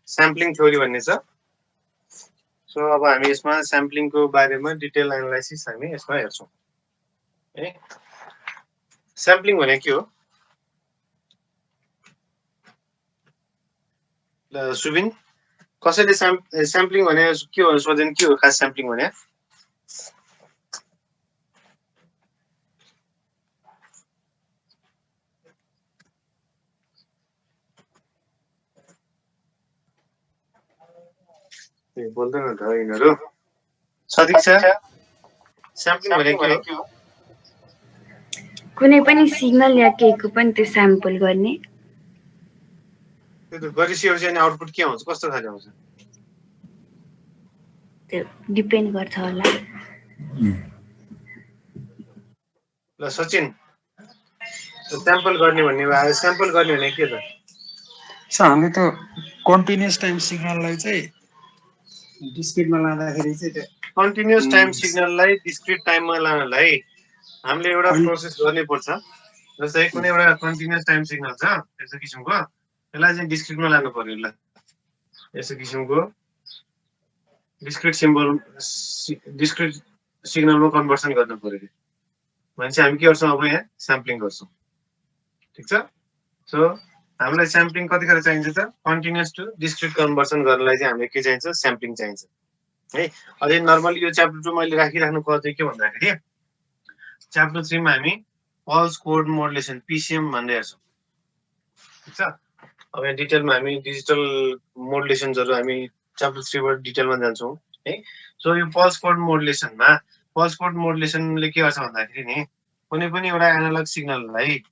Sampling theory भन्ने छ। So अब हामी यसमा स्याम्पलिङको बारेमा डिटेल एनालाइसिस हामी यसमा हेर्छौँ है। स्याम्पलिङ भने के हो? सुबिन कसैले स्याम्पलिङ भने के हो सोधेन, के हो खास स्याम्पलिङ भने? बोल्दैन त यिनीहरू। सदीक्षा स्याम्पलिङ भने के हो? कुनै पनि सिग्नल या केहीको पनि त्यो स्याम्पल गर्ने। त्यो त गरिसकेपछि अनि आउटपुट के आउँछ, कस्तो खाले आउँछ? त्यो डिपेन्ड गर्छ होला। ल सचिन स्याम्पल गर्ने भन्ने भयो। स्याम्पल गर्ने भने के त? हामीले त कन्टिन्युअस टाइम सिग्नललाई चाहिँ डिस्क्रिटमा लाँदाखेरि चाहिँ त्यो कन्टिन्युअस टाइम सिग्नललाई डिस्क्रिट टाइममा लानलाई हामीले एउटा प्रोसेस गर्नै पर्छ। जस्तै कुनै एउटा कन्टिन्युअस टाइम सिग्नल छ यस्तो किसिमको, त्यसलाई चाहिँ डिस्क्रिटमा लानु पर्यो। ल यस्तो किसिमको डिस्क्रिट सिग्नलमा कन्भर्सन गर्नु पर्यो भने चाहिँ हामी के गर्छौँ, अब यहाँ स्याम्पलिङ गर्छौँ। ठिक छ। सो हामीलाई स्याम्पलिङ कतिखेर चाहिन्छ त? कन्टिन्युअस टु डिस्क्रिट कन्भर्सन गर्नलाई चाहिँ हामीलाई के चाहिन्छ? स्याम्पलिङ चाहिन्छ है। अझै नर्मली यो च्याप्टर 2 मैले राखिराख्नु खोजेँ के भन्दाखेरि च्याप्टर 3 मा हामी पल्स कोड मोडुलेसन PCM भन्ने हेर्छौँ। ठिक छ। अब यहाँ डिटेलमा हामी डिजिटल मोडुलेसन्सहरू हामी च्याप्टर 3 बाट डिटेलमा जान्छौँ है। सो यो पल्स कोड मोडुलेसनले के गर्छ भन्दाखेरि नि कुनै पनि एउटा एनालग सिग्नललाई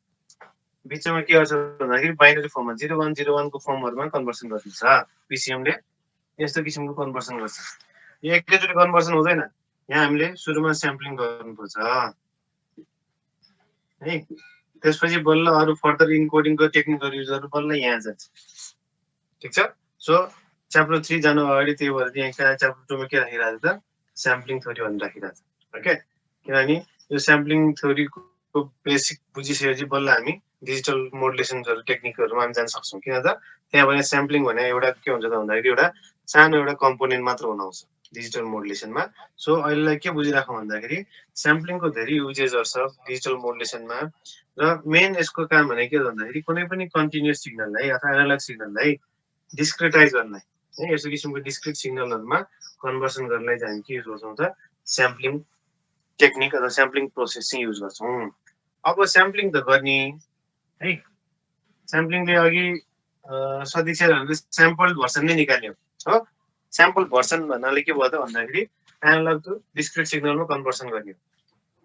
बिचमा के गर्छ भन्दाखेरि बाइनरी फर्ममा 0101 को फर्महरुमा कन्भर्सन गरिदिन्छ। PCM ले यस्तो किसिमको कन्भर्सन गर्छ। यो एकैचोटि कन्भर्सन हुँदैन, यहाँ हामीले सुरुमा स्याम्पलिङ गर्नुपर्छ है। त्यसपछि बल्ल अरु फर्दर इन्कोडिङको टेक्निकहरु युज गरेर बल्ल यहाँ जान्छ। ठिक छ। सो च्याप्टर 3 जानु अगाडि त्यही भएर यहाँ च्याप्टर 2 मा के राखिरहेको छ त? स्याम्पलिङ थ्योरी भनेर राखिरहेको छ। ओके, किनभने यो स्याम्पलिङ थ्योरीको बेसिक बुझिसकेपछि बल्ल हामी डिजिटल मोडुलेसन्सहरु टेक्निकहरुमा हामी जान सक्छौं। किन त त्यहाँ भने स्याम्पलिङ भने एउटा के हुन्छ त भन्दाखेरि एउटा सानो एउटा कम्पोनेन्ट मात्र हुन आउँछ डिजिटल मोडुलेसनमा। सो अहिलेलाई के बुझिराखौं भन्दाखेरि स्याम्पलिङको धेरै युजेसहरु छ डिजिटल मोडुलेसनमा र मेन यसको काम भने के भन्दाखेरि कुनै पनि कन्टिन्युअस सिग्नललाई अथवा एनालग सिग्नललाई डिस्क्रिटाइज गर्नलाई है, यस्तो किसिमको डिस्क्रिट सिग्नलहरुमा कन्भर्सन गर्नलाई चाहिँ हामी के युज गर्छौं त? स्याम्पलिङ टेक्निक अथवा स्याम्पलिङ प्रोसेस चाहिँ युज गर्छौं। अब स्याम्पलिङ त गर्ने है, स्याम्पलिङले अघि सदीक्षाहरूले स्याम्पल भर्सन नै निकाल्यो हो। स्याम्पल भर्सन भन्नाले के भयो त भन्दाखेरि एनालग टु डिस्क्रिट सिग्नलमा कन्भर्सन गर्ने।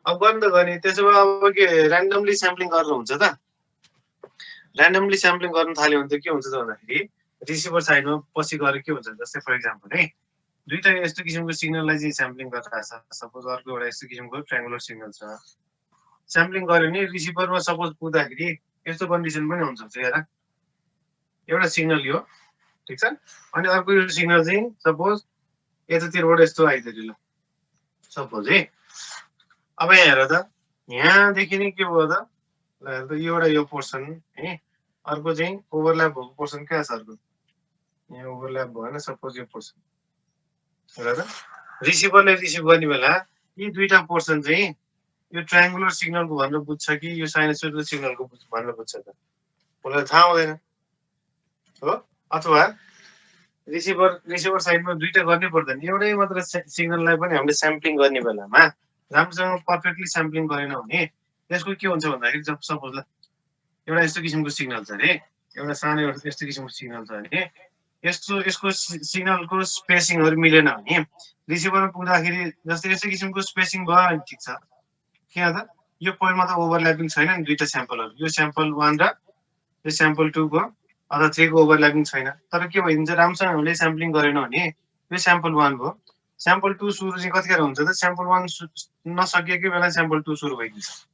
अब गर्नु त गर्ने, त्यसो भए अब के र्यान्डमली स्याम्पलिङ गर्नु हुन्छ त? र्यान्डमली स्याम्पलिङ गर्न थाल्यो भने त के हुन्छ त भन्दाखेरि रिसिभर साइडमा पछि गएर के हुन्छ, जस्तै फर एक्जाम्पल है दुईटा यस्तो किसिमको सिग्नललाई चाहिँ स्याम्पलिङ गरिरहेको छ। सपोज अर्को एउटा यस्तो किसिमको ट्रायंगुलर सिग्नल छ, स्याम्पलिङ गर्यो भने रिसिभरमा सपोज पुग्दाखेरि यस्तो कन्डिसन पनि हुन्छ हेर, एउटा सिग्नल यो ठीक छ, अनि अर्को यो सिग्नल चाहिँ सपोज यतातिरबाट यस्तो आइदियो ल सपोज है। अब यहाँ हेर त, यहाँदेखि नै के भयो त, ल हेर त यो एउटा यो पोर्सन है, अर्को चाहिँ ओभरल्याप भएको पोर्सन कहाँ छ? अर्को यहाँ ओभरल्याप भएन सपोज यो पोर्सन। हेर त रिसिभरले रिसिभ गर्ने बेला यी दुईटा पोर्सन चाहिँ यो ट्रायंगुलर सिग्नलको भनेर बुझ्छ कि यो साइनसोइडल सिग्नलको भनेर बुझ्छ त? मलाई थाहा हुँदैन हो। अथवा रिसिभर साइडमा दुईटा गर्नै पर्दैन, एउटै मात्र सिग्नललाई पनि हामीले स्याम्पलिङ गर्ने बेलामा राम्रोसँग पर्फेक्टली स्याम्पलिङ गरेन भने त्यसको के हुन्छ भन्दाखेरि सपोज ल एउटा यस्तो किसिमको सिग्नल छ अरे, एउटा सानो यस्तो किसिमको सिग्नल छ भने यसको सिग्नलको स्पेसिङहरु मिलेन भने रिसिभरमा पुग्दाखेरि जस्तै यस्तो किसिमको स्पेसिङ भयो भने ठिक छ। किन त यो पोइन्टमा त ओभरल्यापिङ छैन नि दुईटा स्याम्पलहरु, यो स्याम्पल 1 र यो स्याम्पल 2 को अथवा 3 को ओभरल्यापिङ छैन। तर के भइदिन्छ, राम्रोसँग हामीले स्याम्पलिङ गरेन भने यो स्याम्पल 1 भयो, स्याम्पल 2 सुरु चाहिँ कतिखेर हुन्छ त? स्याम्पल 1 नसकिएकै बेला स्याम्पल 2 सुरु भइदिन्छ।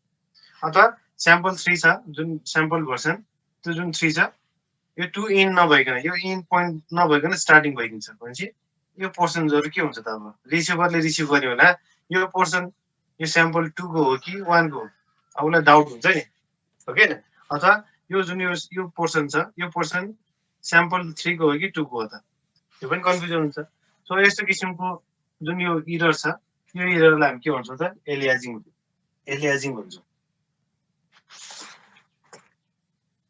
अथवा स्याम्पल 3 छ जुन स्याम्पल भर्सन, त्यो जुन 3 छ यो 2 इन नभइकन यो इन पोइन्ट नभइकन स्टार्टिङ भइदिन्छ भनेपछि यो पोर्सनहरु के हुन्छ त? अब रिसिभरले रिसिभ गर्यो होला यो पोर्सन यो स्याम्पल 2 को हो कि 1 को हो, अब उसलाई डाउट हुन्छ नि हो कि। अथवा यो जुन यो पोर्सन छ यो पोर्सन स्याम्पल 3 को हो कि 2 को हो त त्यो पनि कन्फ्युजन हुन्छ सो यस्तो किसिमको जुन यो इरर छ यो इररलाई हामी के भन्छौँ त एलियाजिङ भन्छौँ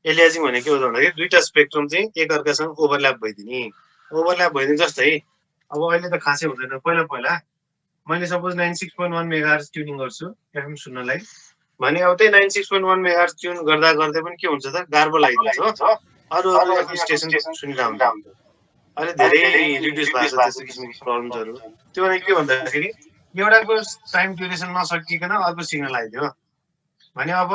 एलियाजिङ भने के हो त भन्दाखेरि दुईटा स्पेक्ट्रम चाहिँ एकअर्कासँग ओभरल्याप भइदिने जस्तै अब अहिले त खासै हुँदैन पहिला मैले सपोज 96.1 मेगाहर्ज ट्युनिङ गर्छु एफएम सुन्नलाई भने अब त्यही 96.1 मेगाहर्ज ट्युन गर्दा गर्दै पनि के हुन्छ त गार्बो लागिदिन्छ हो अरू एफएम स्टेसन सुनिरहन्छ अहिले धेरै रिड्युस भएको छ त्यस्तो किसिमको प्रब्लम्सहरू त्यो भने के भन्दाखेरि एउटाको टाइम ड्युरेसन नसकिकन अर्को सिग्नल आइदियो भने अब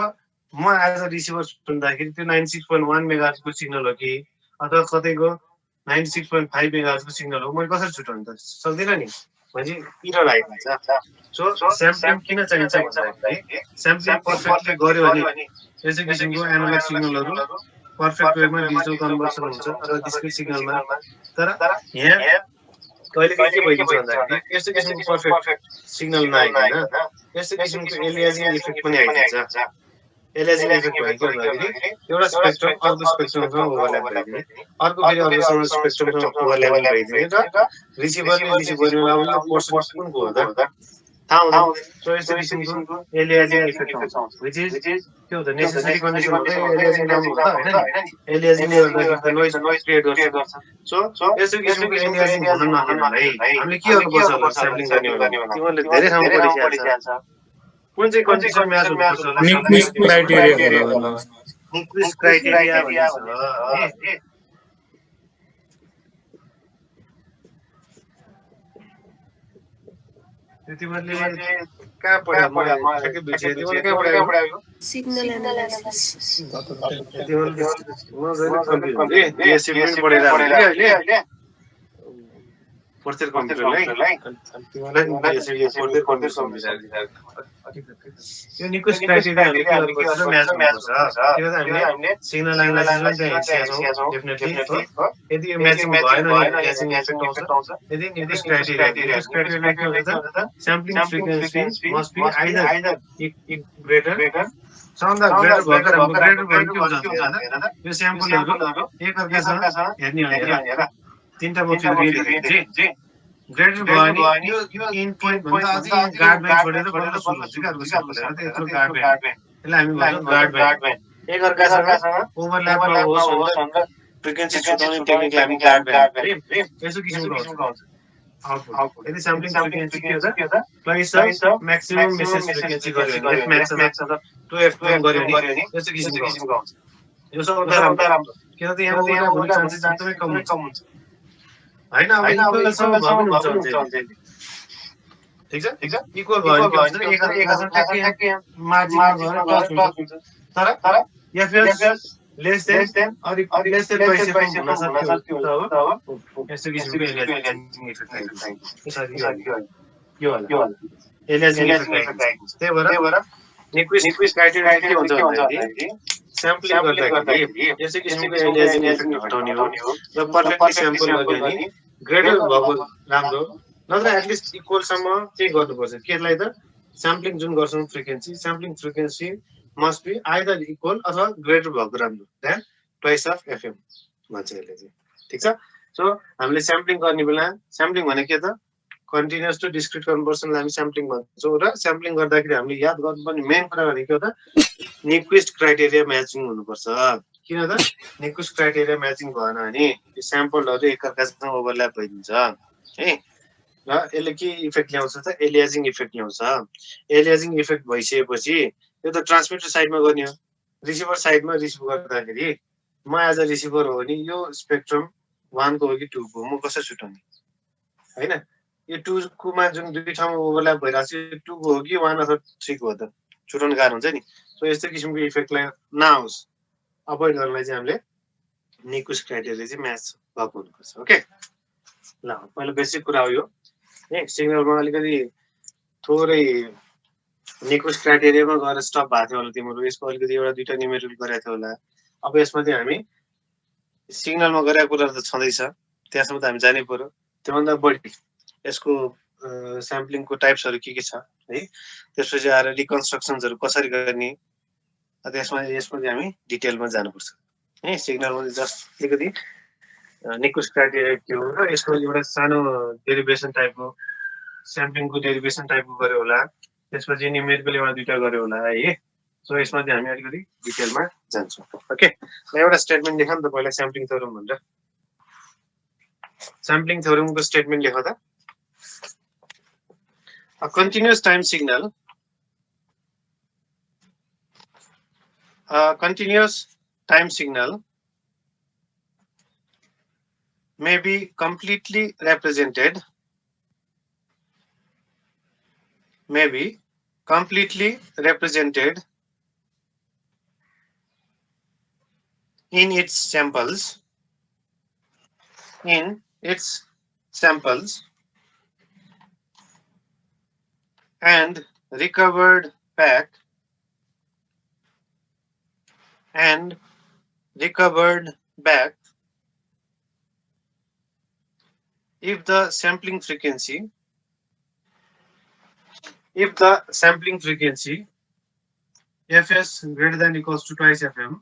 म एज अ रिसिभर सुन्दाखेरि त्यो 96.1 मेगाहर्जको सिग्नल हो कि अथवा कतैको 96.5 मेगाहर्जको सिग्नल हो मैले कसरी छुट्याउनु त सक्दिनँ नि भने इरर आइदिन्छ सो स्याम्पलिङ किन चाहिन्छ भन्दाखेरि स्याम्पलिङ पर्फेक्टली गर्यो भने यस्तो किसिमको एनालग सिग्नलहरू पर्फेक्ट वेमा डिजिटल कन्भर्सन हुन्छ अथवा डिस्क्रिट सिग्नलमा तर यहाँ कहिले के भइदिन्छ भन्दाखेरि यस्तो किसिमको पर्फेक्ट सिग्नल नआइकन यस्तो किसिमको एलियाजिङ इफेक्ट पनि आइदिन्छ एलियाजिङ इफेक्ट भयो के भन्दाखेरि एउटा स्पेक्ट्रम अर्को स्पेक्ट्रमसँग ओभरल्याप भइदिने अर्को फेरि अर्कोसँग स्पेक्ट्रमसँग ओभरल्यापिङ भइदिने र रिसिभरले रिसिभ गर्यो अब यो पोर्सन कुनको हो त थाहा हुँदैन सो यस्तो किसिमको एलियाजिङ इफेक्ट आउँछ विच इज के हो त नेसेसरी कन्डिसन हो त एलियाजिङ राम्रो हो त होइन नि एलियाजिङले गर्दाखेरि त नोइज क्रिएट गर्छ सो यस्तो किसिमको एलियाजिङ हुन नदिनलाई हामीले के गर्नुपर्छ होला स्याम्पलिङ गर्ने भने तिमीहरूले धेरै ठाउँमा पढिसकेको छ कुन चाहिँ कन्डिसन म्याच हुनुपर्छ होला निक्विस्ट क्राइटेरिया होला भन्नुहोस् निक्विस्ट क्राइटेरिया भन्ने छ तिमीहरूले कहाँ पढ्यो म ठ्याक्कै बिर्सेँ तिमीहरूले कहाँ पढ्यो सिग्नल एनालाइसिस तिमीहरूले म जहिले कन्फ्युज हुन्थेँ बिएससी पनि पढेर आएको अहिले फोर्थ इयर कम्प्युटरलाई तिमीलाई बिएससी फोर्थ इयर यो निक्विस्ट क्राइटेरियाले के गर्नुपर्छ म्याच हुनुपर्छ किन त हामीले सिग्नल एनालाइसिसमा त्यहाँ हेर्छौँ डेफिनेटली हो यदि यो म्याचिङ भएन भने म्याचिङ इफेक्ट आउँछ यदि निक्विस्ट क्राइटेरिया के हुन्छ त sampling frequency must be either greater सबभन्दा ग्रेटर भएको राम्रो ग्रेटर भयो के हुन्छ भन्दा यो स्याम्पलहरू एकअर्कासँग हेर्ने भनेर तीनटा म फिल्म देखेँ ग्रेटर भयो भने यो इन पोइन्ट भन्दा अझै गार्ड ब्यान्ड छोडेर बल्ल सुरु हुन्छ क्या अर्को सर्कुलर त यत्रो गार्ड ब्यान्ड यसलाई हामी भन्छौँ गार्ड ब्यान्ड एकअर्कासँग ओभरल्याप नहोस् भनेर फ्रिक्वेन्सी छुटाउने टेक्निकलाई हामी गार्ड ब्यान्ड यस्तो किसिमको हुन्छ आउटपुट यदि स्याम्पलिङ फ्रिक्वेन्सी के हो त प्लस म्याक्सिमम मेसेज फ्रिक्वेन्सी गर्यो भने एफ म्याक्स अथवा 2f गर्यो भने यस्तो किसिमको हुन्छ यो सबभन्दा राम्रो किन त यहाँ ओभरल्याप हुने चान्सेस एकदमै कम हुन्छ हैन अब इक्वल सब भयो पनि हुन्छ ठीक छ इक्वल भयो भने के हुन्छ एकअर्कासँग ठ्याक्कै मार्जिनमा गएर टच हुन्छ तर FS less than less than पैसा हुन सक्यो त अब यस्तो किसिमको एलियाजिङ इफेक्ट आइन्छ यो होला एलियाजिङ इफेक्ट आइन्छ त्यही भएर निक्विस्ट क्राइटेरिया के हुन्छ भन्दाखेरि स्याम्पलिङ गर्दाखेरि यस्तो किसिमको एलियाजिङ इफेक्ट हटाउने हो र पर्फेक्टली स्याम्पल गर्यो भने ग्रेटर भएको राम्रो नत्र एटलिस्ट इक्वलसम्म चाहिँ गर्नुपर्छ केलाई त स्याम्पलिङ जुन गर्छौँ sampling frequency must be either equal अथवा ग्रेटर भएको राम्रो देन ट्वाइस अफ एफएम भन्छ यसले चाहिँ ठिक छ सो हामीले स्याम्पलिङ गर्ने बेला स्याम्पलिङ भने के त कन्टिन्युअस टु डिस्क्रिट कन्भर्सनलाई हामी स्याम्पलिङ भन्छौँ र स्याम्पलिङ गर्दाखेरि हामीले याद गर्नुपर्ने मेन कुरा भनेको त निक्विस्ट क्राइटेरिया म्याचिङ हुनुपर्छ किन त निक्विस्ट क्राइटेरिया म्याचिङ भएन भने यो स्याम्पलहरू एकअर्कासँग ओभरल्याप भइदिन्छ है र यसले के इफेक्ट ल्याउँछ त एलियाजिङ इफेक्ट ल्याउँछ एलियाजिङ इफेक्ट भइसकेपछि यो त ट्रान्समिटर साइडमा गर्ने हो रिसिभर साइडमा रिसिभ गर्दाखेरि म एज अ रिसिभर हो भने यो स्पेक्ट्रम 1 को हो कि 2 को म कसरी छुट्याउने हैन यो 2 कोमा जुन दुई ठाउँमा ओभरल्याप भइरहेको छ यो 2 को हो कि 1 अथवा 3 को हो त छुट्याउन गाह्रो हुन्छ नि सो यस्तो किसिमको इफेक्टलाई नआओस् अभोइड गर्नलाई चाहिँ हामीले निक्विस्ट क्राइटेरिया चाहिँ म्याच भएको हुनुपर्छ ओके ल पहिला बेसिक कुरा हो यो है सिग्नलमा अलिकति थोरै निक्विस्ट क्राइटेरियामा गएर स्टप भएको थियो होला तिम्रो यसको अलिकति एउटा दुईटा न्युमेरिकल गरेको थियो होला अब यसमा चाहिँ हामी सिग्नलमा गरेको कुरा त छँदैछ त्यहाँसम्म त हामी जानै पर्यो त्योभन्दा बढी यसको स्याम्पलिङको टाइप्सहरू के छ है त्यसपछि आएर रिकन्स्ट्रक्सन्सहरू कसरी गर्ने त्यसमा चाहिँ हामी डिटेलमा जानुपर्छ है सिग्नलमा जस्ट अलिकति निकुस क्राइटेरिया के हो र यसको एउटा सानो डेरिभेसन टाइपको स्याम्पलिङको डेरिभेसन टाइपको गर्यो होला, त्यसपछि न्युमेरिकल एउटा दुईटा गर्यो होला है। सो यसमा चाहिँ हामी अलिकति डिटेलमा जान्छौँ। ओके, एउटा स्टेटमेन्ट लेख नि त पहिला स्याम्पलिङ थ्योरम भनेर। स्याम्पलिङ थ्योरमको स्टेटमेन्ट लेख त। A continuous time signal may be completely represented in its samples and recovered back if the sampling frequency fs greater than equals to twice fm,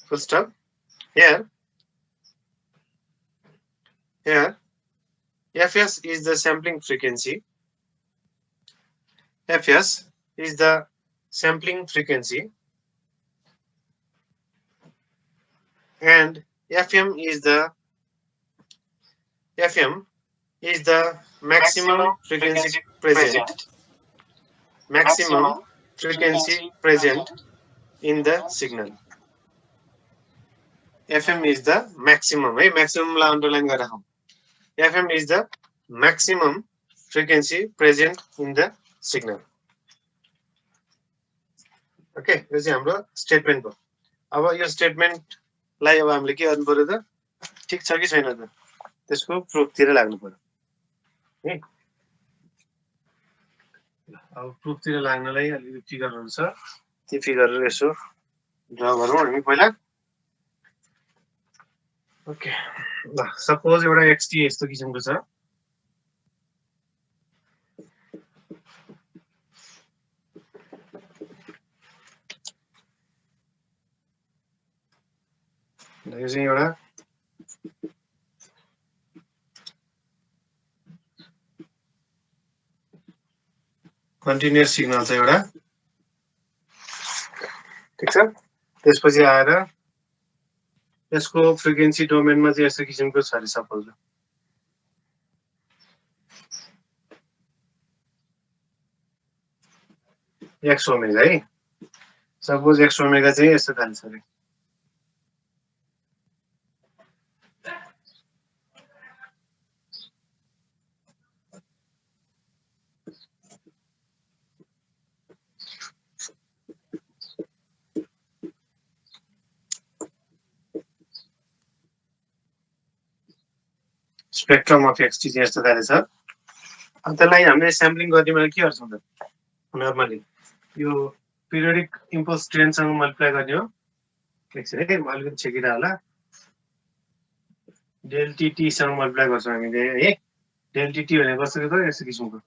full stop. Here fs is the sampling frequency, and fm is the maximum frequency present in the signal. fm is the maximum है, maximum ला underline गरेर राखौं। fm is the maximum frequency present in the signal. Okay, यो चाहिँ हाम्रो statement हो। अब यो स्टेटमेन्टलाई अब हामीले के गर्नु पर्यो त, ठीक छ कि छैन त, त्यसको प्रुफतिर लाग्नु पर्यो है। अब प्रुफतिर लाग्नलाई अलिकति फिगरहरु छ, ती फिगरहरु यसो ड्रा गरौँ हामी पहिला। ओके, ल सपोज एउटा xt यस्तो किसिमको छ। यो चाहिँ एउटा कन्टिन्युअस सिग्नल छ एउटा, ठीक छ। त्यसपछि आएर यसको फ्रिक्वेन्सी डोमेनमा चाहिँ यस्तो किसिमको छ अरे सपोज एक्स ओमेगा है। सपोज एक्स ओमेगा चाहिँ यस्तो खाले छ अरे। स्पेक्ट्रम अफ एक्सटी चाहिँ यस्तो खाले छ। अब त्यसलाई हामीले स्याम्पलिङ गर्ने बेला के गर्छौँ त, नर्मली यो पिरियोडिक इम्पल्स ट्रेनसँग मल्टिप्लाई गर्ने हो। एकछिन है, म अलिकति छेकिरह होला। डेल टी सँग मल्टिप्लाई गर्छौँ हामीले है। डेल टी भनेको कसरी त, यस्तो किसिमको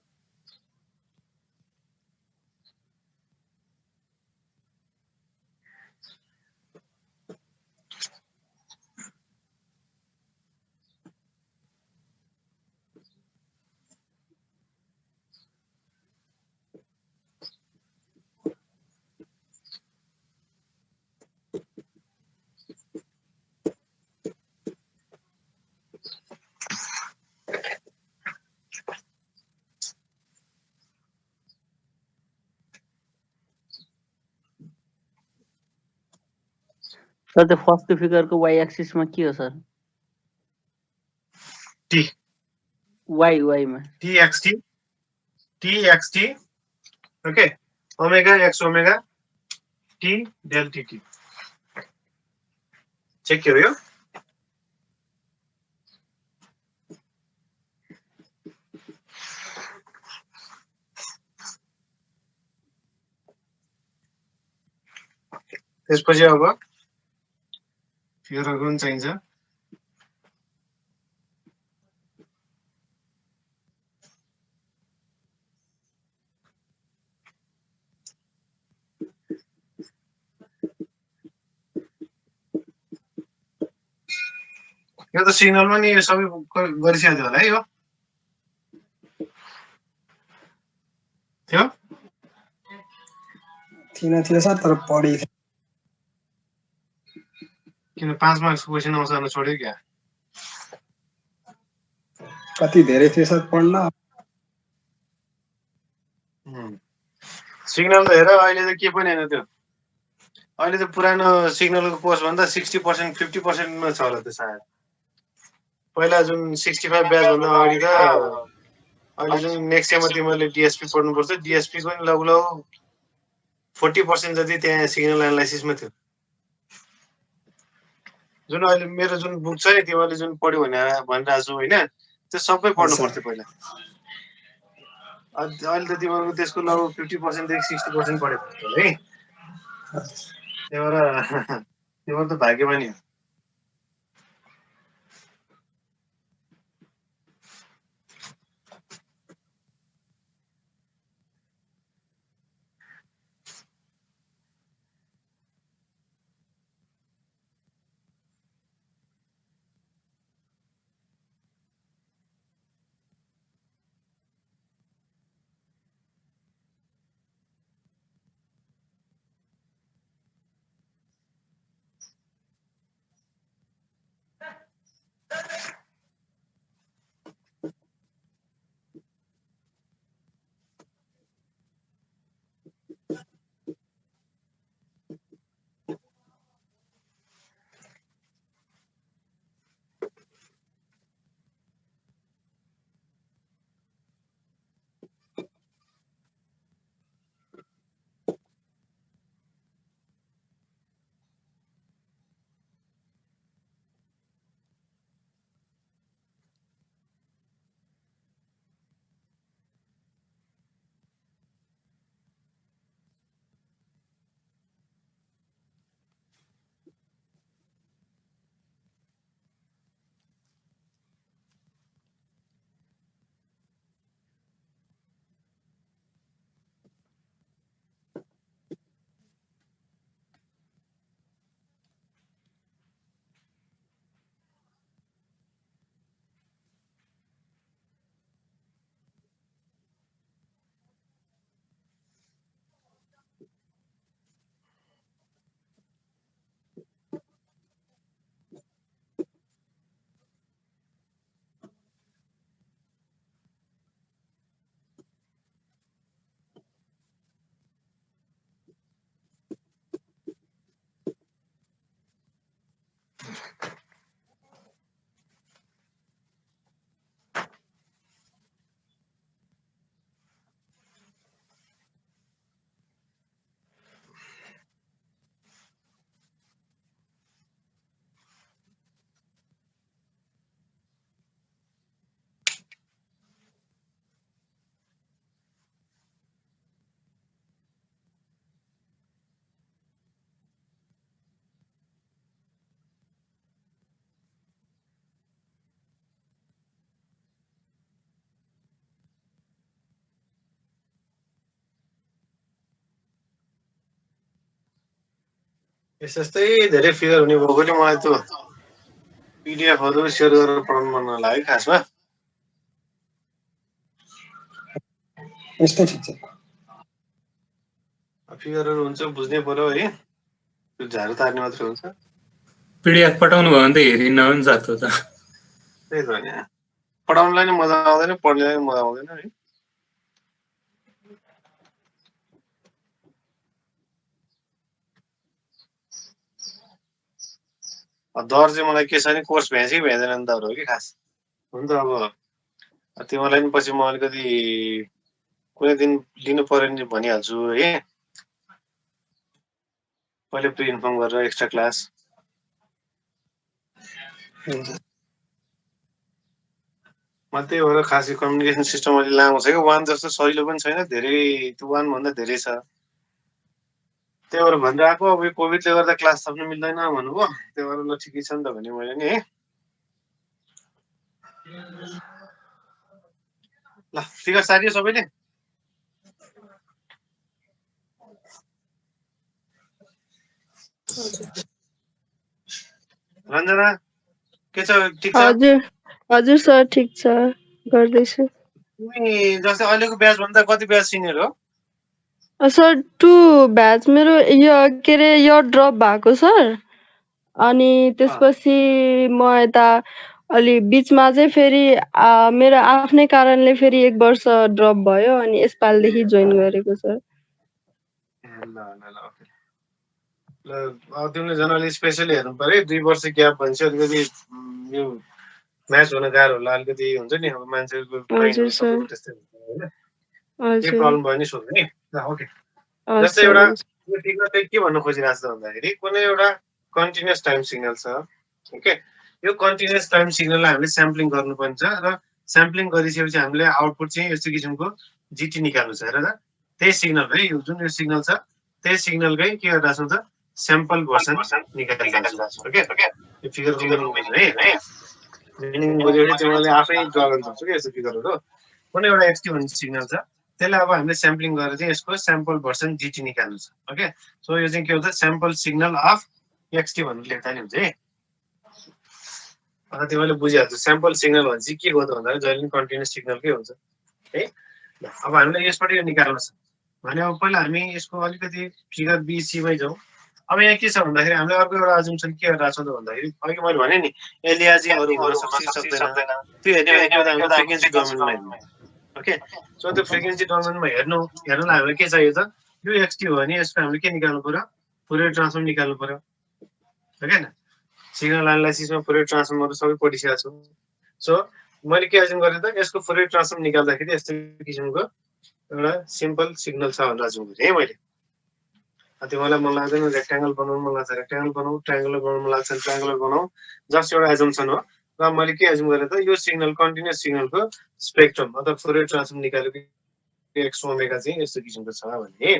सर त्यो फर्स्ट फिगरको वाइ एक्सिसमा के हो सर? टी वाइमा T okay, omega x omega T del T check के हो यो। त्यसपछि अब फिगरहरु पनि चाहिन्छ। यो त सिग्नलमा नि यो सबै गरिसकेको थियो होला है यो थियो थिएन सर तर पढे किन 5 मार्क्सको क्वेसन आउँछ भनेर छोड्यो क्या कति धेरै थियो सर पढ्न सिग्नल त हेर अहिले त के पनि होइन त्यो अहिले त पुरानो सिग्नलको कोर्स भन्दा 60% 50%मा छ होला त्यो सायद पहिला जुन 65 ब्याच भन्दा अगाडि त अहिले जुन नेक्स्ट इयरमा तिमीहरूले डिएसपी पढ्नुपर्छ डिएसपी पनि लगभग 40% जति त्यहाँ सिग्नल एनालाइसिसमा थियो जुन अहिले मेरो जुन बुक छ नि तिमीहरूले जुन पढ्यो भनिरहेको छु होइन त्यो सबै पढ्नु पर्थ्यो पहिला अहिले त तिमीहरूको त्यसको लगभग 50% देखि 60% पढेको है त्यही भएर तिमीहरू त भाग्यमानी हो यस्तै धेरै फिगर हुने भएको नि मलाई त्यो पिडिएफहरू सेयर गरेर पढाउनु मन लाग्यो खासमा यस्तो ठिक छ फिगरहरू हुन्छ बुझ्नै पर्यो है त्यो झारू तार्ने मात्रै हुन्छ पिडिएफ पठाउनु भयो भने त हेरिन्न हो नि सर त्यो त त्यही त नि पढाउनुलाई नि मजा आउँदैन पढ्नेलाई नि मजा आउँदैन है डर चाहिँ मलाई के छ भने कोर्स भ्याएछ कि भ्याँदैन नि त हो कि खास हुन त अब तिमीलाई नि पछि म अलिकति कुनै दिन लिनु पर्यो नि भनिहाल्छु है पहिले प्रि इन्फर्म गरेर एक्स्ट्रा क्लास त्यही भएर खासै कम्युनिकेसन सिस्टम अलि लामो छ कि वान जस्तो सजिलो पनि छैन धेरै त्यो वान भन्दा धेरै छ त्यही भएर भनिरहेको अब यो कोभिडले गर्दा क्लास थप्नु मिल्दैन भन्नुभयो त्यही भएर ल ठिकै छ नि त भने मैले नि है ल फिगर सारियो सबैले रञ्जना के छ ठिक छ हजुर हजुर सर ठिक छ गर्दैछु तिमी जस्तै अहिलेको ब्याच भन्दा कति ब्याच सिनियर हो सर 2 ब्याच मेरो यो के अरे यो ड्रप भएको सर अनि त्यसपछि म यता अलि बिचमा चाहिँ फेरि मेरो आफ्नै कारणले फेरि 1 वर्ष ड्रप भयो अनि यसपालिदेखि जोइन गरेको सर ल ओके ल अब तिमीले झन् अलि स्पेसली हेर्नु पर्यो 2 वर्ष ग्याप भन्छ अलिकति यो म्याच हुन गाह्रो होला अलिकति हुन्छ नि अब मान्छेको हजुर सर सबैको त्यस्तै हुन्छ होइन के हजुर प्रब्लम भयो नि सोध्नु नि ल ओके हस् जस्तै सर एउटा हस्। यो टिकमा चाहिँ के भन्नु खोजिरहेको छ भन्दाखेरि कुनै एउटा कन्टिन्युस टाइम सिग्नल छ ओके यो कन्टिन्युस टाइम सिग्नललाई हामीले स्याम्पलिङ गर्नुपर्छ र स्याम्पलिङ गरिसकेपछि हामीले आउटपुट चाहिँ यस्तो किसिमको जिटी निकाल्नु छ हेर त त्यही सिग्नल है यो जुन यो सिग्नल छ त्यही सिग्नलकै के गरिरहेछौँ त स्याम्पल भर्सन निकालिरहेछौँ ओके यो फिगरको मिनिङ बुझ्नु है मिनिङ बुझेपछि तिमीले आफै ड्र गर्न सक्छौ कि यस्तो फिगरहरू कुनै एउटा एक्सटी भन्ने सिग्नल छ त्यसलाई अब हामीले स्याम्पलिङ गरेर चाहिँ यसको स्याम्पल भर्सन जिटी निकाल्नु छ ओके सो यो चाहिँ के हुन्छ स्याम्पल सिग्नल अफ एक्सटी भनेर लेख्दा नि हुन्छ है अन्त तिमीले बुझिहाल्छौ स्याम्पल सिग्नल भनेपछि के हो त भन्दाखेरि जहिले पनि कन्टिन्युस सिग्नलकै हुन्छ है अब हामीले यसबाट यो निकाल्नु छ भने अब पहिला हामी यसको अलिकति फिगर बीसीमै जाउँ अब यहाँ के छ भन्दाखेरि हामीले अर्को एउटा अजम्सन के गरिरहेको छौँ त भन्दाखेरि अघि मैले भने नि एलियाजिङहरू हुन सक्छ सक्दैन त्यो हेर्ने भनेको त हाम्रो फ्रिक्वेन्सी डोमेनमा हेर्नु ओके सो त्यो फ्रिक्वेन्सी डोमेनमा हेर्नलाई हामीलाई के चाहियो त यो एक्सटी हो भने यसको हामीले के निकाल्नु पर्यो फुरियर ट्रान्सफर्म निकाल्नु पर्यो हो क्या सिग्नल एनालाइसिसमा फुरियर ट्रान्सफर्महरू सबै पढिसकेको छु सो मैले के एजुम गरेँ त यसको फुरियर ट्रान्सफर्म निकाल्दाखेरि यस्तो किसिमको एउटा सिम्पल सिग्नल छ भनेर एजुम गरेँ है मैले तिमीलाई मन लाग्दैन रेक्ट्याङ्गल बनाउनु मन लाग्छ रेक्ट्याङ्गल बनाऊ ट्रायङ्गुलर बनाउनु मन लाग्छ ट्रायङ्गुलर बनाऊ जस्ट एउटा एजुम्सन हो र मैले के एजुम गरेँ त यो सिग्नल कन्टिन्युस सिग्नलको स्पेक्ट्रम अथवा फुरियर ट्रान्सफर्म निकालेको एक्स ओमेगा चाहिँ यस्तो किसिमको छ भने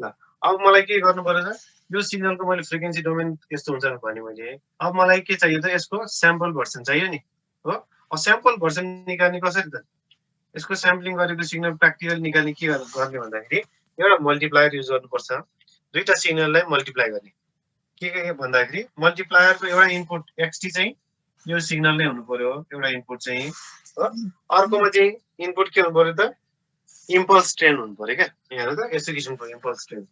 ल अब मलाई के गर्नु पर्यो त यो सिग्नलको मैले फ्रिक्वेन्सी डोमेन यस्तो हुन्छ भने मैले अब मलाई के चाहियो त यसको स्याम्पल भर्सन चाहियो नि हो अब स्याम्पल भर्सन निकाल्ने कसरी त यसको स्याम्पलिङ गरेको सिग्नल प्र्याक्टिकल निकाल्ने के गर्ने भन्दाखेरि एउटा मल्टिप्लायर युज गर्नुपर्छ दुईटा सिग्नललाई मल्टिप्लाई गर्ने के भन्दाखेरि मल्टिप्लायरको एउटा इनपुट एक्सटी चाहिँ यो सिग्नल नै हुनु पर्यो एउटा इनपुट चाहिँ हो अर्कोमा चाहिँ इनपुट के हुनु पर्यो त इम्पल्स ट्रेन हुनु पर्यो क्या यहाँ त यस्तो किसिमको इम्पल्स ट्रेन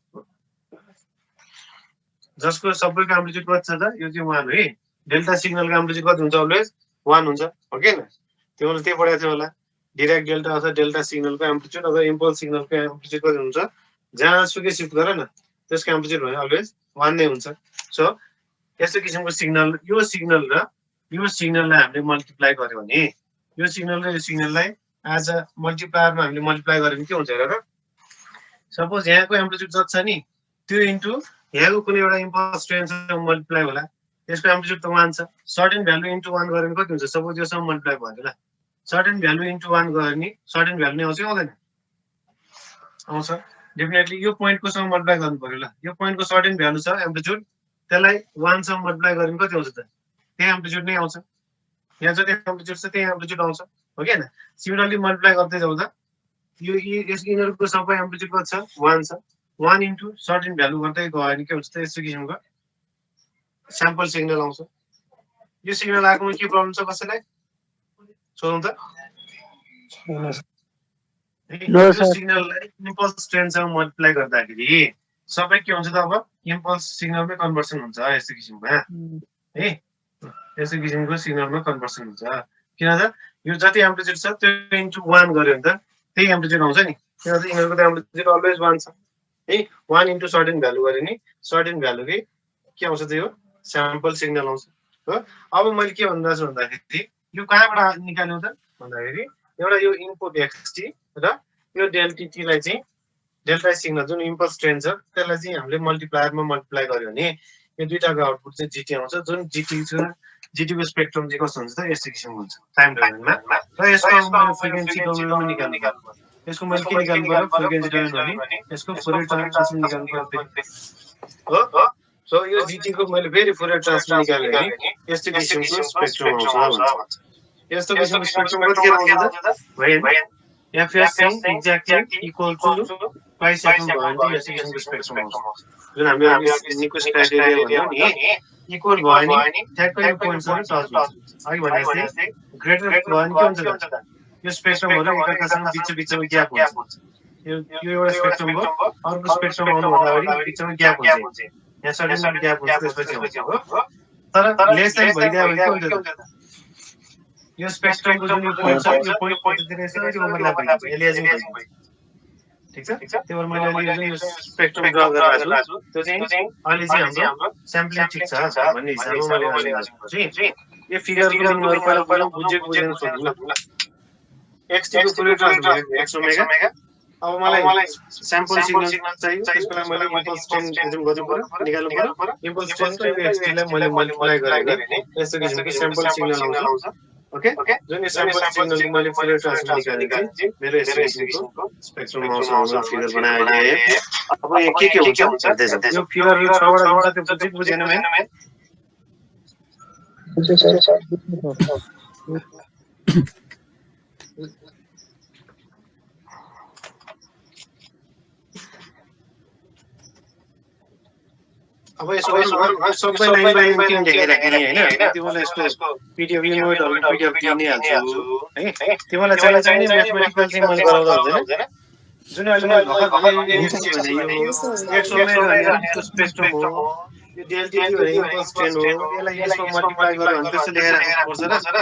जसको सबैको एम्प्लिट्युड कति छ त यो चाहिँ 1 है डेल्टा सिग्नलको एम्प्लिट्युड कति हुन्छ अलवेज 1 हुन्छ हो कि हैन तिमीले त्यही पढाएको थियो होला डाइरेक्ट डेल्टा अथवा डेल्टा सिग्नलको एम्प्लिट्युड अथवा इम्पल्स सिग्नलको एम्प्लिट्युड कति हुन्छ जहाँसुकै शिफ्ट गर न त्यसको एम्प्लिट्युड भने अलवेज 1 नै हुन्छ सो यस्तो किसिमको सिग्नल यो सिग्नल र यो सिग्नललाई हामीले मल्टिप्लाई गर्यो भने यो सिग्नल र यो सिग्नललाई एज अ मल्टिप्लायरमा हामीले मल्टिप्लाई गर्यो भने के हुन्छ हेर त सपोज यहाँको एम्प्लिट्युड जति छ नि त्यो इन्टु यहाँको कुनै एउटा इम्पल्स ट्रेनसँग मल्टिप्लाई होला त्यसको एम्प्लिट्युड त 1 छ सर्टेन भ्यालु इन्टु 1 गऱ्यो भने कति हुन्छ सपोज योसँग मल्टिप्लाई भयो ल सर्टेन भ्यालु इन्टु 1 गऱ्यो भने सर्टेन भ्यालु नै आउँछ कि आउँदैन आउँछ डेफिनेटली यो पोइन्टको सँग मल्टिप्लाई गर्नु पर्यो ल यो पोइन्टको सर्टेन भ्यालु छ एम्प्लिट्युड त्यसलाई 1 सँग मल्टिप्लाई गऱ्यो भने कति आउँछ त त्यही एम्प्लिट्युड नै आउँछ यहाँ जति एम्प्लिट्युड छ त्यही एम्प्लिट्युड आउँछ हो कि हैन सिमिलरली मल्टिप्लाई गर्दै जाउँदा यो यिनीहरूको सबै एम्प्लिट्युड कति छ 1 छ 1 इन्टु सर्टेन भ्यालु गर्दै गयो भने के हुन्छ त यस्तो किसिमको स्याम्पल सिग्नल आउँछ यो सिग्नल आएकोमा के प्रब्लम छ कसैलाई सोधौँ त यो सिग्नललाई इम्पल्स ट्रेनसँग मल्टिप्लाई गर्दाखेरि सबै के हुन्छ त अब इम्पल्स सिग्नलमै कन्भर्सन हुन्छ यस्तो किसिमको है यस्तो किसिमको सिग्नलमा कन्भर्सन हुन्छ किन त यो जति एम्प्लिट्युड छ त्यो इन्टु 1 गर्यो भने त त्यही एम्प्लिट्युड आउँछ नि किन त यिनीहरूको त एम्प्लिट्युड अलवेज 1 छ है 1 इन्टु सर्टेन भ्यालु गर्यो नि सर्टेन भ्यालुकै के आउँछ त यो स्याम्पल सिग्नल आउँछ हो अब मैले के भन्दैछु भन्दाखेरि यो कहाँबाट निकाल्यौ त भन्दाखेरि एउटा यो इनपुट एक्सटी र यो डेल्टीलाई चाहिँ डेल्टा सिग्नल जुन इम्पल्स ट्रेन छ त्यसलाई चाहिँ हामीले मल्टिप्लायरमा मल्टिप्लाई गर्यो भने यो दुईटाको आउटपुट चाहिँ जिटी आउँछ जुन जिटीको स्पेक्ट्रम चाहिँ कस्तो हुन्छ त यस्तो किसिमको हुन्छ टाइम डोमेनमा र यसको मैले फ्रिक्वेन्सी डोमेनमा निकाल्नु यसको मैले के निकाल्नु पर्यो फ्रिक्वेन्सी डोमेन भने यसको फुरियर ट्रान्सफर्म निकाल्नु पर्यो हो सो यो जिटीको मैले फेरि फुरियर ट्रान्सफर्म निकाल्यो भने यस्तो किसिमको स्पेक्ट्रम आउँछ यस्तो किसिमको स्पेक्ट्रम कतिखेर आउँछ त भयो एफएस चाहिँ एक्ज्याक्टली इक्वल टु पाइसक्नु भयो भने यस्तो किसिमको स्पेक्ट्रम आउँछ जुन हामीले निकोस क्राइटेरिया भन्यौ नि इक्वल भयो नि ठ्याक्क यो पोइन्टसँग टच हुन्छ अघि भने जस्तै ग्रेटर भयो भने के हुन्छ त यो स्पेक्ट्रमहरु एकअर्कासँग बिचमा ग्याप हुन्छ यो एउटा स्पेक्ट्रम भयो अर्को स्पेक्ट्रम आउनुभन्दा अगाडि बिचमा ग्याप हुन्छ यहाँ सडनली ग्याप हुन्छ त्यसपछि आउँछ हो तर लेस देन भइदियो भने के हुन्छ त यो स्पेक्ट्रमको जुन यो पोइन्ट छ यो पोइन्ट पछितिर यसरी ओभरल्याप भइन्छ एलियाजिङ भइन्छ ठीक छ त्यही भएर मैले अहिले यो स्पेक्ट्रम ड्रा गरिरहेको छु त्यो चाहिँ अहिले चाहिँ हाम्रो स्याम्पलिङ ठिक छ भन्ने हिसाबमा मैले राखेको छु यो फिगरको लिङ्कहरु पहिला बुझेको बुझेन सोध्नु x को फुल ट्रान्सफर्म x ओमेगा अब मलाई स्याम्पल सिग्नल चाहियो त्यसको लागि मैले इम्पल्स ट्रेन एजुम गर्नु पर्यो निकाल्नु पर्यो इम्पल्स ट्रेनको यो x लाई मैले मल्टिप्लाई गरेँ भने यस्तो किसिमको स्याम्पल सिग्नल आउँछ ओके जुन यो स्याम्पल सिग्नल मैले फुल ट्रान्सफर्म निकालेँ चाहिँ मेरो यस्तो किसिमको स्पेक्ट्रम आउँछ फिगर बनाए अहिले अब यहाँ के हुन्छ यो फिगर यो छवटा एउटा त्यो बुझेन मैन अब यसो सबै लाइन बाइ लाइन किन देखाइराख्ने हैन तिमीलाई यसको पीडीएफ लिङ्कहरु पीडीएफ किन्ने हाल्छु है तिमीलाई चाहिने म्याथमेटिकल चाहिँ मैले गराउँदा हुँदैन जुन अहिले मैले भर्खर भने यो x ओमेगा भनेको स्पेक्ट्रम हो यो डेल्टा टी भनेको इम्पल्स ट्रेन हो यसलाई यसको मल्टिप्लाई गर्यो भने त्यसो लेखेर पर्छ र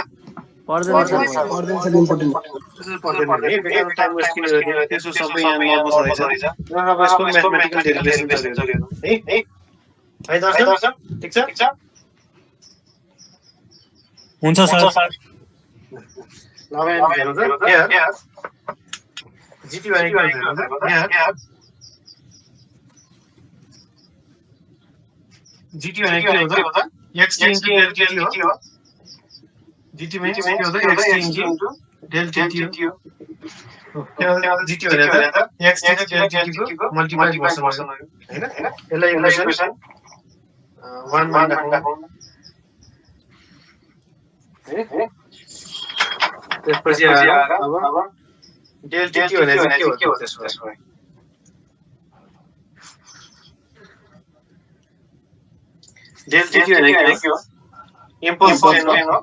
पर्दैन नि बेकार टाइम वेस्ट किन गर्ने त्यसो सबै यहाँ नर्मस रहेछ र अब यसको म्याथमेटिकल डेरिभेसन गरिरहनु है है दर्शन ठीक छ हुन्छ सर ल अब हेर्नु त यहाँ जीटी भनेको के हुन्छ यहाँ जीटी भनेको के हुन्छ x इन्टु डेल्टा टी हो जीटी भनेको के हुन्छ x इन्टु डेल्टा टी हो जीटी भनेको x इन्टु डेल्टा टी को मल्टिप्लाई गर्छ हैन यसलाई इक्वेसन 1 मा राखौं हैन त्यसपछि आएर अब डेल्टा टी भनेको के हो त्यसको डेल्टा टी भनेको के हो इम्पल्स ट्रेन हो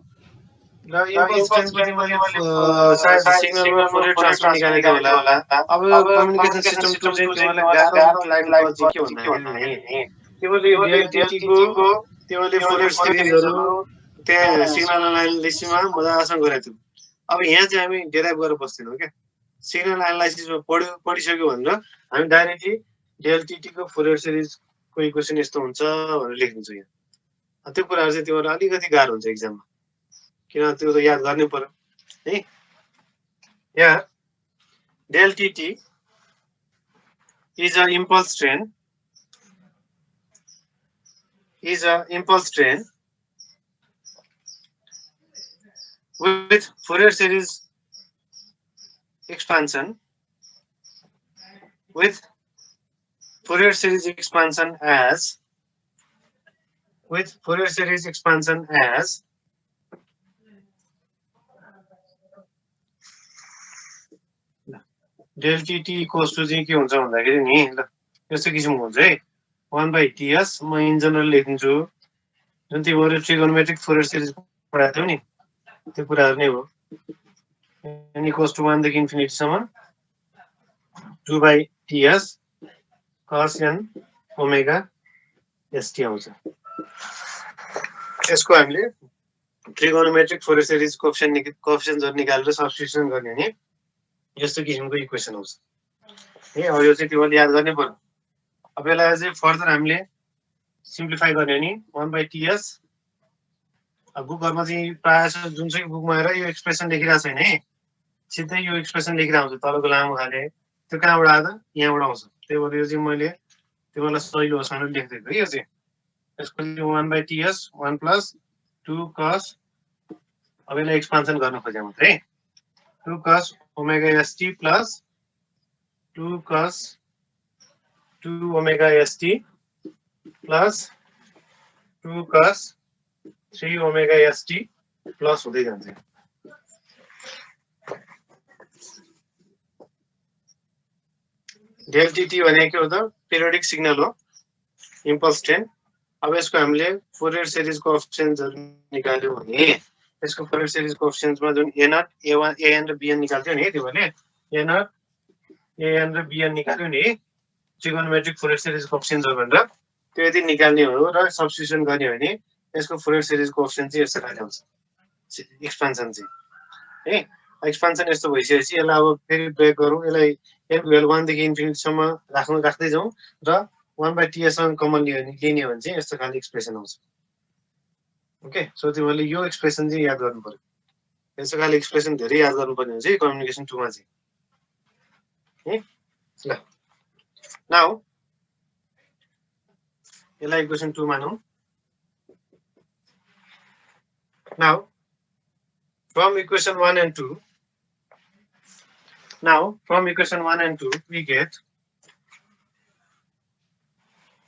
ल इम्पल्स ट्रेन पनि मैले सायद सिग्नलमा फोरियर ट्रान्सफर्म निकालेको होला अब कम्युनिकेसन सिस्टम टु चाहिँ तिमीलाई गाह्रो लाग्यो के भन्दा नि तिमीले यो डेल्टा टी को तिमीले फोरियर सिरिजहरु त्यहाँ सिग्नल एनालाइसिसमा मजासँग गरेको थियौ अब यहाँ चाहिँ हामी डेराइभ गरेर बस्दैनौं के सिग्नल एनालाइसिसमा पढिसक्यो भनेर हामी डाइरेक्टली डेल्टा टी को फोरियर सिरिजको इक्वेसन यस्तो हुन्छ भनेर लेख्दिन्छौँ यहाँ त्यो कुराहरु चाहिँ तिमीलाई अलिकति गाह्रो हुन्छ एक्जाममा किन त्यो त याद गर्नै पर्यो है यहाँ delta t is an impulse train with Fourier series expansion as delta t equals to चाहिँ के हुन्छ भन्दाखेरि नि ल यस्तो किसिमको हुन्छ है 1/ts म इन जनरल लेखिन्छु जुन तिमीहरुले ट्रिगोनोमेट्रिक फोरियर सिरिज पढाएको थियौ नि त्यो कुराहरु नै हो n इक्वल्स टु 1 देखि इन्फिनिटी सम्म 2/ts cos n omega st आउँछ यसको हामीले ट्रिगोनोमेट्रिक फोरियर सिरिज कोएफिसिएन्टहरु निकालेर सब्स्टिट्युसन गर्ने नि यस्तो किसिमको इक्वेसन आउँछ है अब यो चाहिँ तिमीले याद गर्नै पर्यो अब यसलाई चाहिँ फर्दर हामीले सिम्प्लिफाई गर्ने नि 1/ts अब बुकहरुमा चाहिँ प्रायः जुनसुकै बुकमा हेर यो एक्सप्रेसन लेखिरहेको छैन है सिधै यो एक्सप्रेसन लेखिरहेको हुन्छ तलको लामो खाले त्यो कहाँबाट आयो त यहाँबाट आउँछ त्यही भएर यो चाहिँ मैले तिमीलाई सजिलो होस् भनेर लेख्दिएको है यो चाहिँ यसको 1/ts 1 + 2 cos अब यसलाई एक्सपान्सन गर्न खोजे मात्र है 2 cos omega st plus 2 cos 2 omega st plus 2 cos 3 omega st plus हुँदै जान्छ डेल्टा टी भनेको के हो त पिरियोडिक सिग्नल हो इम्पल्स ट्रेन अब यसको हामीले फोरियर सिरिज कोएफिसिएन्ट्सहरु निकाल्यौ भने यसको फोरियर सिरिज कोएफिसिएन्ट्समा जुन a0 a1 an र bn निकाल्थ्यो नि त्यसले a0 an र bn निकाल्यो नि ट्रिगोनोमेट्रिक फोरियर सिरिज कोएफिसिएन्ट्स भनेर त्यो यदि निकाल्ने हो र सब्स्टिट्युसन गर्ने हो भने यसको फोरियर सिरिज कोएफिसिएन्ट चाहिँ यस्तो खाले हुन्छ एक्सपान्सन चाहिँ है एक्सपान्सन यस्तो भइसकेपछि यसलाई अब फेरि ब्रेक गरौँ यसलाई n को भ्यालु 1 देखि इन्फिनिटी सम्म राख्दै जाउँ र 1/ts सँग कमन लिने हो भने चाहिँ यस्तो खाले एक्सप्रेसन आउँछ ओके सो तिमीले यो एक्सप्रेसन चाहिँ याद गर्नु पर्यो यस्तो खाले एक्सप्रेसन धेरै याद गर्नुपर्ने हुन्छ कम्युनिकेसन 2 मा चाहिँ है ल नाउ यसलाई equation 2 मानौं now from equation 1 and 2 now from equation 1 and 2 we get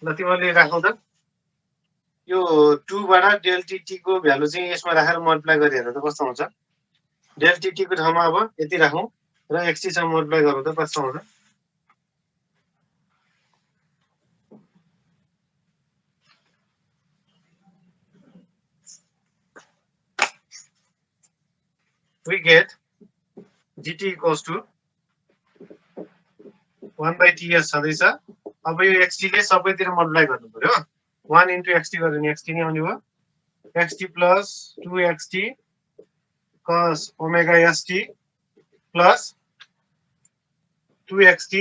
ल तिमीले राखौ त यो 2 बाट del tt को भ्यालु चाहिँ यसमा राखेर मल्टिप्लाई गरे हेर त कस्तो हुन्छ del tt को ठाउँमा अब यति राखौं र xt सँग मल्टिप्लाई गरौँ त कस्तो हुन्छ we get gt equals to 1/ts छँदैछ अब यो xt ले सबैतिर मल्टिप्लाई गर्नु पर्यो 1 into xt गर्यो भने xt नै आउने भयो xt plus 2xt cos omega st plus 2xt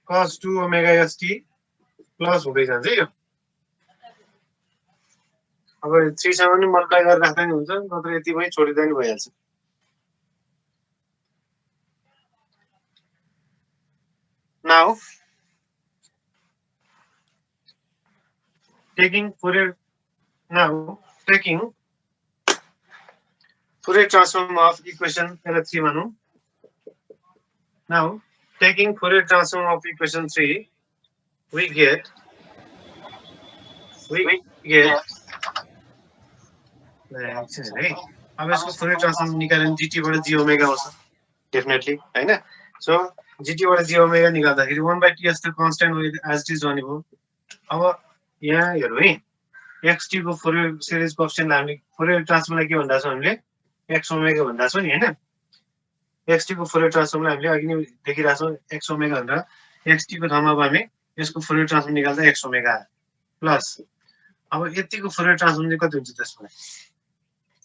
cos 2 omega st plus हुँदै जान्छ यो अब 3 सँग पनि मल्टिप्लाई गरेर राख्दा नि हुन्छ नत्र यतिमै छोडिदिँदा नि भइहाल्छ now taking Fourier transform of equation 3 मानौं now taking Fourier transform of equation 3 we get अब यसको फोरियर ट्रान्सफर्म निकाल्यो भने gt बाट g ओमेगा आउँछ डेफिनेटली हैन सो gt बाट g ओमेगा निकाल्दाखेरि 1/ts त कन्स्टेन्ट हो एज इट इज भने भयो अब यहाँ हेरौ है xt को फोरियर सिरिज कोएफिसिएन्ट हामीले फोरियर ट्रान्सफर्मलाई के भन्दा छौ हामीले x ओमेगा भन्दा छौ नि हैन xt को फोरियर ट्रान्सफर्मलाई हामीले अघि नै देखिरा छौ x ओमेगा भनेर xt को ठाउँमा अब हामी यसको फोरियर ट्रान्सफर्म निकाल्दा x ओमेगा प्लस अब यतिको फोरियर ट्रान्सफर्म चाहिँ कति हुन्छ त्यसमा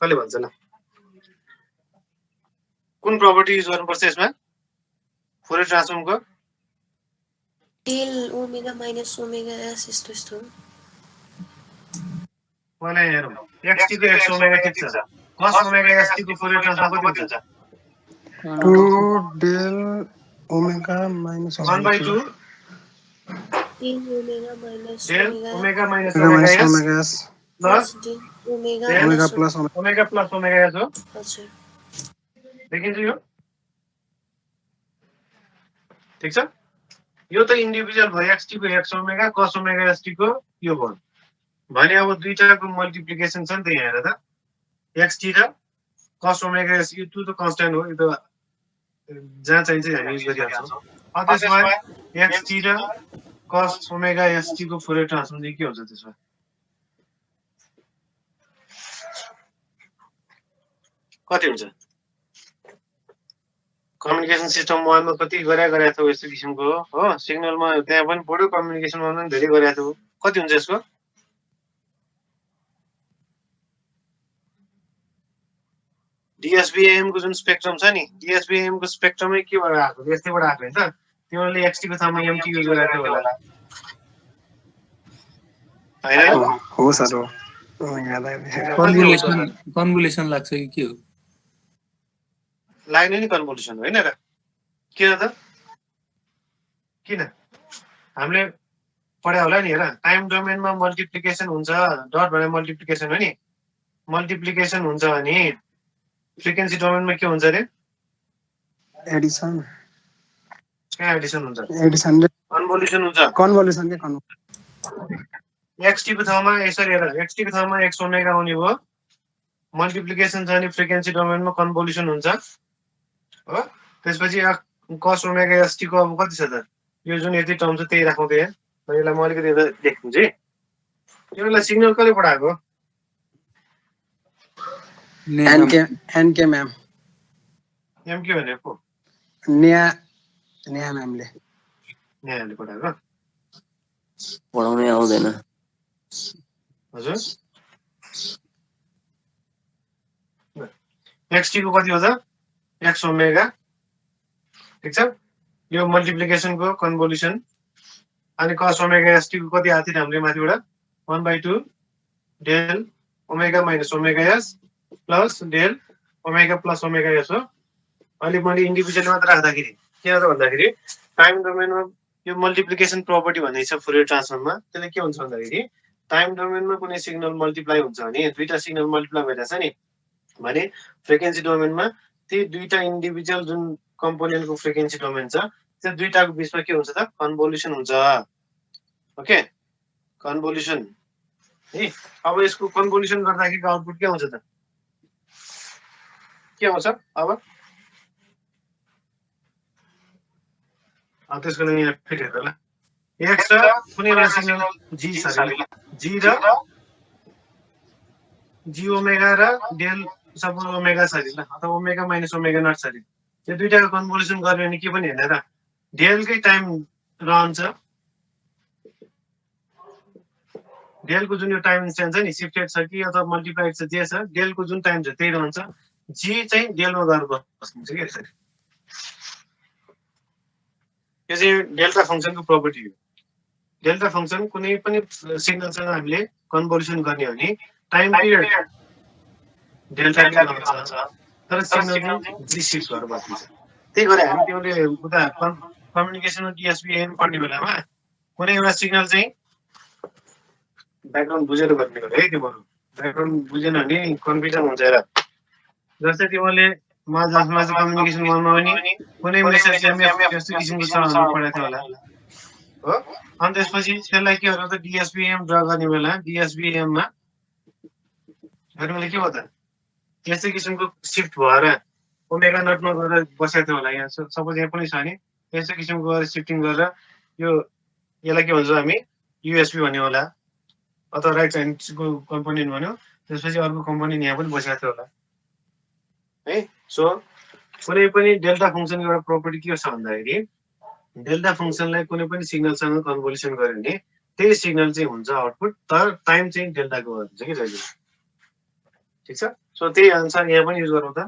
कसले भन्छ ल कुन प्रपर्टी युज गर्नुपर्छ यसमा Fourier ट्रान्सफर्मको del omega minus omega s यस्तो मलाई हेरौँ xt को x ओमेगा के छ cos ओमेगा st को फोरियर ट्रान्सफर्म कति हुन्छ 2 del omega minus 1/2 del omega minus del omega minus omega s plus del omega omega plus omega plus omega s हो हजुर देखिन्छ यो ठीक छ यो त इन्डिभिजुअल भयो xt को x omega cos omega st को यो भयो भने अब दुईटाको मल्टिप्लिकेसन छ नि त यहाँ हेर त xt र cos ओमेगा s यो टु त कन्स्टेन्ट हो यो त जहाँ चाहिन्छ हामी युज गरिहाल्छौँ अब त्यसमा xt र cos ओमेगा st को फोरियर ट्रान्सफर्म चाहिँ के हुन्छ त्यसमा कति हुन्छ कम्युनिकेसन सिस्टम 1 मा कति गरेको थियो यस्तो किसिमको हो सिग्नलमा त्यहाँ पनि बढ्यो कम्युनिकेसनमा पनि धेरै गरेको थियो कति हुन्छ यसको DSBAM को जुन स्पेक्ट्रम छ नि DSBAM को स्पेक्ट्रमै के भएर आएको यस्तैबाट आएको हैन त तिमीले xt को ठाउँमा mt युज गरेको थियो होला हैन हो सर हो याद आयो कन्भोल्युसन लाग्छ कि के हो लाग्ने नि कन्भोल्युसन हो हैन र किन त किन हामीले पढ्या होला नि हेर टाइम डोमेनमा मल्टिप्लिकेसन हुन्छ डट भनेर मल्टिप्लिकेसन हो नि मल्टिप्लिकेसन हुन्छ भने फ्रिक्वेन्सी डोमेनमा के हुन्छ रे एडिसन कहाँ एडिसन हुन्छ एडिसन कन्भोल्युसन हुन्छ कन्भोल्युसन के xt को ठाउँमा यसरी हेर xt को ठाउँमा x ओमेगा आउने भयो मल्टिप्लिकेसन छ भने फ्रिक्वेन्सी डोमेनमा कन्भोल्युसन हुन्छ हो त्यसपछि cos ओमेगा st को अब कति छ त यो जुन यति टर्म छ त्यही राखौँ त्यहाँ यसलाई म अलिकति लेखिदिन्छु है। यो बेला सिग्नल कसले पठाएको? एनके म्याम एमके भनेको नेहा म्यामले यहाँले पठाएको पढाउनै आउँदैन। हजुर। एक्सटी को कति हो त? एक्स ओमेगा, ठिक छ। यो मल्टिप्लिकेसनको कन्भोल्युसन अनि कस ओमेगा एसटी को कति आएको थियो हामीले माथिबाट 1/2 del omega minus omega S plus del omega plus omega s हो। अहिले मैले इन्डिभिजुअल मात्र राख्दाखेरि के हो त भन्दाखेरि टाइम डोमेनमा यो मल्टिप्लिकेसन प्रपर्टी भन्ने छ फुरियर ट्रान्सफर्ममा। त्यसले के हुन्छ भन्दाखेरि टाइम डोमेनमा कुनै सिग्नल मल्टिप्लाई हुन्छ भने दुईटा सिग्नल मल्टिप्लाई भइरहेछ नि भने फ्रिक्वेन्सी डोमेनमा ती दुईटा इन्डिभिजुअल जुन कम्पोनेन्टको फ्रिक्वेन्सी डोमेन छ त्यो दुईटाको बिचमा के हुन्छ त कन्भोल्युसन हुन्छ। ओके, कन्भोल्युसन है। अब यसको कन्भोल्युसन गर्दाखेरिको आउटपुट के आउँछ त? के आउँछ अब? त्यसको लागि यहाँ फेरि हेर ल। एक्स र कुनै एउटा सिग्नल जी छ अरे, जी र जी ओमेगा र डेल सपोज ओमेगा छ अरे ल, अथवा ओमेगा माइनस ओमेगा नट छ अरे। यो दुईटाको कन्भोल्युसन गर्यो भने के पनि हेर्ने र डेलकै टाइम रहन्छ, डेलको जुन यो टाइम इन्स्टेन्स छ नि शिफ्टेड छ कि अथवा मल्टिप्लाइड छ जे छ डेलको जुन टाइम छ त्यही रहन्छ। जी चाहिँ डेलमा गएर बस्नुहुन्छ कि यसरी। यो चाहिँ डेल्टा फङ्सनको प्रपर्टी हो। डेल्टा फङ्सन कुनै पनि सिग्नलसँग हामीले कन्भोल्युसन गर्ने हो भने टाइम पिरियड डेल्टा के रहन्छ तर सिग्नल चाहिँ जी शिफ्ट गरेर बस्छ। त्यही भएर हामी त्यसले उता कम्युनिकेसनमा डिएसपीएम पढ्ने बेलामा कुनै एउटा सिग्नल चाहिँ ब्याकग्राउन्ड बुझेर गर्ने हो है। त्यो बरु ब्याकग्राउन्ड बुझेन भने कन्फ्युजन हुन्छ। र जस्तै तिमीले माझ कम्युनिकेसन गर्नु भने कुनै मेसेज एमएफ यस्तो किसिमको छ भनेर पढाएको थियो होला हो। अनि त्यसपछि त्यसलाई के हो त डिएसपीएम ड्रा गर्ने बेला डिएसपीएममा हेर्नुले के हो त यस्तै किसिमको सिफ्ट भएर ओमेगा नटमा गएर बसेको थियो होला। यहाँ सपोज यहाँ पनि छ भने यस्तो किसिमको गरेर सिफ्टिङ गरेर यो यसलाई के भन्छौँ हामी युएसपी भन्यो होला अथवा राइट ह्यान्डको कम्पोनेन्ट भन्यो। त्यसपछि अर्को कम्पोनेन्ट यहाँ पनि बसेको थियो होला है। सो कुनै पनि डेल्टा फङ्सनको एउटा प्रपर्टी के छ भन्दाखेरि डेल्टा फङ्सनलाई कुनै पनि सिग्नलसँग कन्भोल्युसन गर्यो भने त्यही सिग्नल चाहिँ हुन्छ आउटपुट, तर टाइम चाहिँ डेल्टाको हुन्छ कि जहिले, ठिक छ। सो त्यही अनुसार यहाँ पनि युज गरौँ त।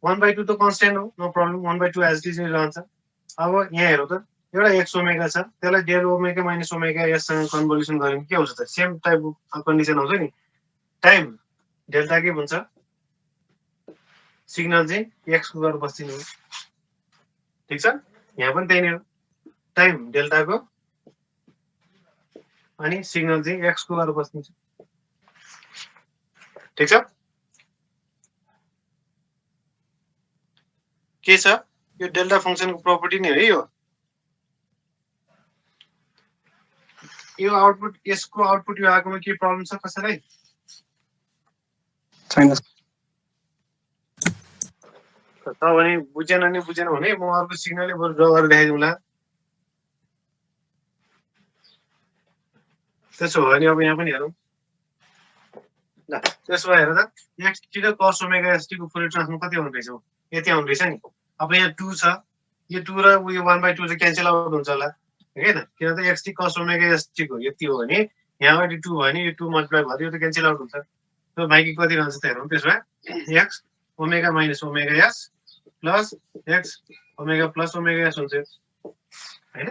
1/2 त कन्सटेन्ट हो, no problem. 1/2 as it is नै रहन्छ। अब यहाँ हेरौँ त एउटा एक्स ओमेगा छ त्यसलाई डेल ओमेगा माइनस ओमेगा यससँग कन्भोल्युसन गर्यो भने के हुन्छ त सेम टाइपको कन्डिसन आउँछ नि। टाइम डेल्टा के हुन्छ सिग्नल चाहिँ एक्सको गरेर बस्दिनु हो, ठिक छ। यहाँ पनि त्यही नै हो, टाइम डेल्टाको अनि सिग्नल चाहिँ एक्सको गरेर बस्दिन्छ, ठिक छ। के छ यो डेल्टा फङ्सनको प्रपर्टी नै हो है। यो आउटपुट यसको आउटपुट यो आएकोमा के प्रब्लम छ कसैलाई? छैन। त भने बुझेन भने म अर्को सिग्नलै बरु ड्र गरेर देखाइदिउँला। त्यसो हो भने अब यहाँ पनि हेरौँ ल। त्यसो भए हेर त एक्सटी र कस ओमेगा एसटी को फुरियर ट्रान्सफर्म कति आउनु रहेछ? यति आउनु रहेछ नि। अब यहाँ 2 छ, यो 2 र उयो 1/2 चाहिँ क्यान्सल आउट हुन्छ होला हैन। किन त एक्सटी कस ओमेगा एसटी को यति हो भने यहाँबाट 2 भयो भने यो 2 मल्टिप्लाई भयो यो त क्यान्सल आउट हुन्छ। त्यो बाँकी कति रहन्छ त हेरौँ। त्यसो भए x omega minus omega S plus x omega plus omega S हुन्छ हैन।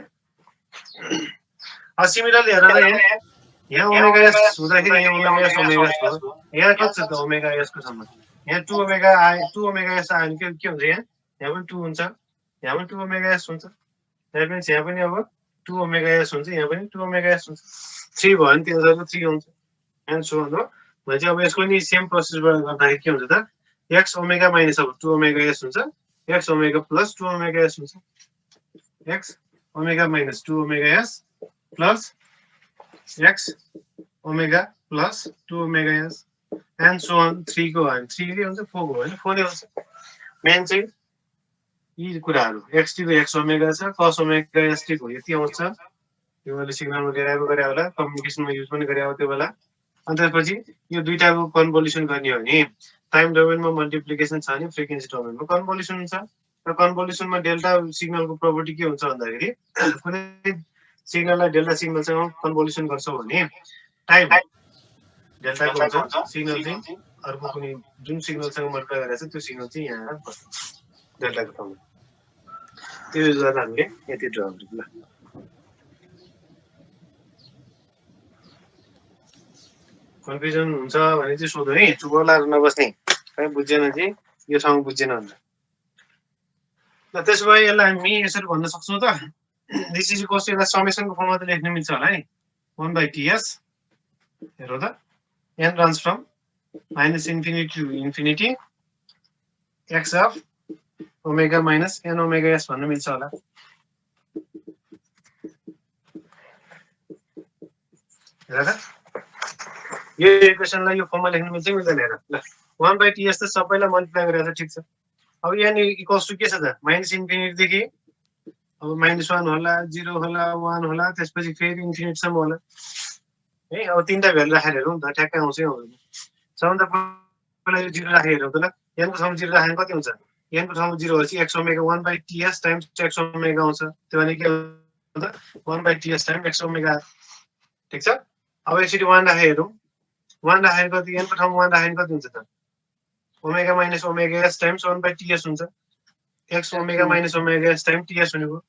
सिमिलरली हेर त यहाँ ओमेगा एस हुँदाखेरि यहाँ ओमेगा एस हो। यहाँ कति छ त ओमेगा एस को सम्म? यहाँ 2 ओमेगा आयो, 2 ओमेगा एस आयो भने के हुन्छ? यहाँ पनि 2 हुन्छ, यहाँ पनि 2 ओमेगा एस हुन्छ। द्याट मिन्स यहाँ पनि अब 2 ओमेगा एस हुन्छ, यहाँ पनि 2 ओमेगा एस हुन्छ। 3 भयो भने 3 हुन्छ एन्ड सो अन हो। भनेपछि अब यसको नि सेम प्रोसेसबाट गर्दाखेरि के हुन्छ त एक्स ओमेगा माइनस अब 2 ओमेगा एस हुन्छ, x omega plus 2 omega S हुन्छ। X omega minus 2 omega S plus x omega plus 2 omega S and so on. 3 को भयो भने 3 नै हुन्छ, 4 को भयो भने 4 नै हुन्छ। मेन चाहिँ यी कुराहरू एक्सटी को एक्स ओमेगा छ, कस ओमेगा एसटी को यति आउँछ, यो मैले सिग्नलमा डेराइभ गरे होला, कम्युनिकेसनमा युज पनि गरे हो त्यो बेला। अनि त्यसपछि यो दुईटाको कन्भोल्युसन गर्ने हो भने टाइम डोमेनमा मल्टिप्लिकेसन छ भने फ्रिक्वेन्सी डोमेनमा कन्भोल्युसन हुन्छ। र कन्भोल्युसनमा डेल्टा सिग्नलको प्रपर्टी के हुन्छ भन्दाखेरि कुनै सिग्नललाई डेल्टा सिग्नलसँग कन्भोल्युसन गर्छौ भने टाइम डेल्टाको हुन्छ, सिग्नल चाहिँ अर्को कुनै जुन सिग्नलसँग मल्टिप्लाई गरेको छ त्यो सिग्नल चाहिँ यहाँ बस्छ डेल्टाको ठाउँमा। त्यो युज गरेर हामीले यति ड्र गर्छौँ ल। कन्फ्युजन हुन्छ भने चाहिँ सोध्नु है, चुप लागेर नबस्ने, कहीँ बुझेन चाहिँ यो ठाउँ बुझेन भनेर। ल त्यसो भए यसलाई हामी यसरी भन्न सक्छौँ त, दिस इज इक्वल्स टु यसलाई समेसनको फर्ममा त लेख्न मिल्छ होला है, 1/ts हेरौँ त, n runs from -infinity to infinity x of omega minus n omega s भन्न मिल्छ होला। हेर त यो इक्वेसनलाई यो फर्ममा लेख्न मिल्छ मिल्दैन हेर ल। 1/ts त सबैलाई मल्टिप्लाई गरेर ठिक छ। अब यहाँ इक्वल्स टु के छ त, -इन्फिनिटी देखि अब -1 होला, 0 होला, 1 होला, त्यसपछि फेरि इन्फिनिटीसम्म होला है। अब तीनटा भ्यालु राखेर हेरौँ त ठ्याक्कै आउँछ आउँदैन। सबभन्दा पहिला यो 0 राखेर हेरौँ त ल, n को ठाउँमा 0 राख्यो भने कति हुन्छ, n को ठाउँमा 0 भनेपछि x omega 1/ts times x omega आउँछ। त्यो भने के हुन्छ 1/ts टाइम्स x ओमेगा। ठिक छ। अब यसरी 1 राखेर हेरौँ, 1 राखेर कति, n को ठाउँमा 1 राखेर कति हुन्छ त, omega minus omega s times 1/ts हुन्छ। x omega minus omega s times ts भनेको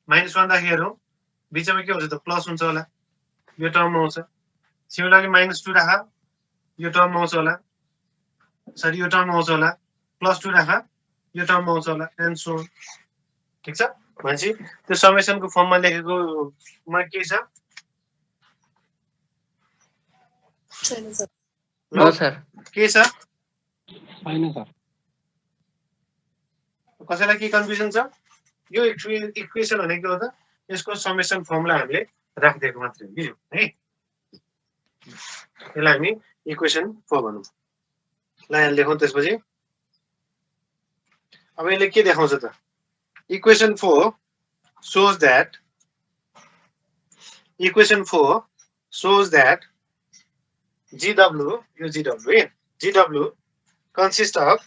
-1 राखेर हेरौँ, बिचमा के हुन्छ त प्लस हुन्छ होला, यो टर्म आउँछ। सिमिलरली -2 राख, यो टर्म आउँछ होला, सरी यो टर्म आउँछ होला, +2 राख, यो टर्म आउँछ होला, एन्ड सो अन। ठिक छ। भनेपछि त्यो समेसनको फर्ममा लेखेकोमा के छ, छैन सर। हो सर। के छ, छैन सर। कसैलाई के कन्फ्युजन छ, यो इक्वेसन भनेको के हो त, यसको समेसन फर्मलाई हामीले राखिदिएको मात्रै हो कि है। यसलाई हामी इक्वेसन 4 भनौँ। ल यहाँ लेखौँ त्यसपछि। अब यसले के देखाउँछ त, इक्वेसन 4 shows that GW, यो GW है, GW consists of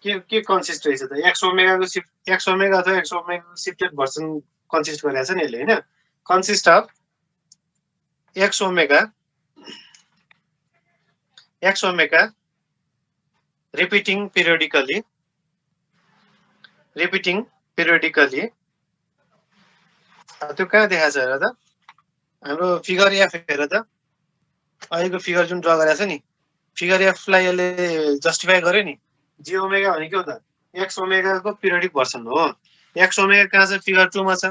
के कन्सिस्ट रहेछ त, एक्स ओमेगाको अथवा एक्स ओमेगाको शिफ्टेड भर्सन कन्सिस्ट गरेको छ नि यसले हैन। Consist of x omega repeating periodically त्यो कहाँ देखाएको छ हेर त, हाम्रो फिगर एफ हेर त, अहिलेको फिगर जुन ड्र गरेको छ नि, फिगर एफलाई यसले जस्टिफाई गर्यो नि। जी ओमेगा भने के हो त, एक्स ओमेगाको पिरियोडिक भर्सन हो। एक्स ओमेगा कहाँ छ, फिगर 2 मा छ।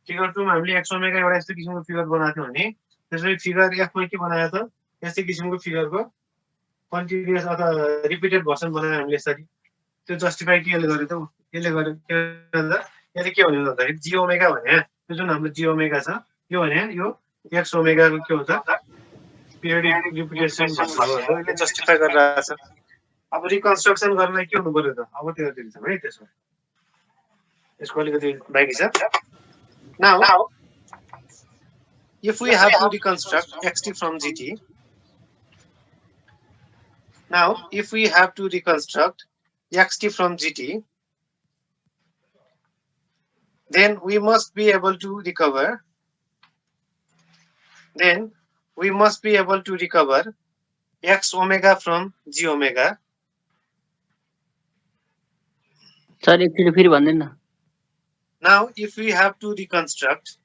फिगर 2 मा हामीले एक्स ओमेगा एउटा यस्तो किसिमको फिगर बनाएको थियौँ भने त्यसपछि फिगर एफमा के बनायो त, यस्तै किसिमको फिगरको कन्टिन्युअस अथवा रिपिटेड भर्सन बनायो हामीले यसरी। त्यो जस्टिफाई के यसले गर्यो त, यसले गर्यो के भन्दा, यसले के भन्यो भन्दाखेरि जी ओमेगा भने त्यो जुन हाम्रो जी ओमेगा छ यो भने यो एक्स ओमेगाको के हो त, पिरियोडिक रिपिटेसन भर्सन हो। यसले जस्टिफाई गरिरहेको छ। अब रिकन्स्ट्रक्सन गर्नलाई के हुनु पर्यो त, अब त्यो दिन्छौँ है। त्यसमा यसको अलिकति बाँकी छ। Now, if we have to reconstruct xt from gt, then we must be able to recover x omega from g omega. Sir एकचोटि फेरि भन्दैन न। Now, if we have to reconstruct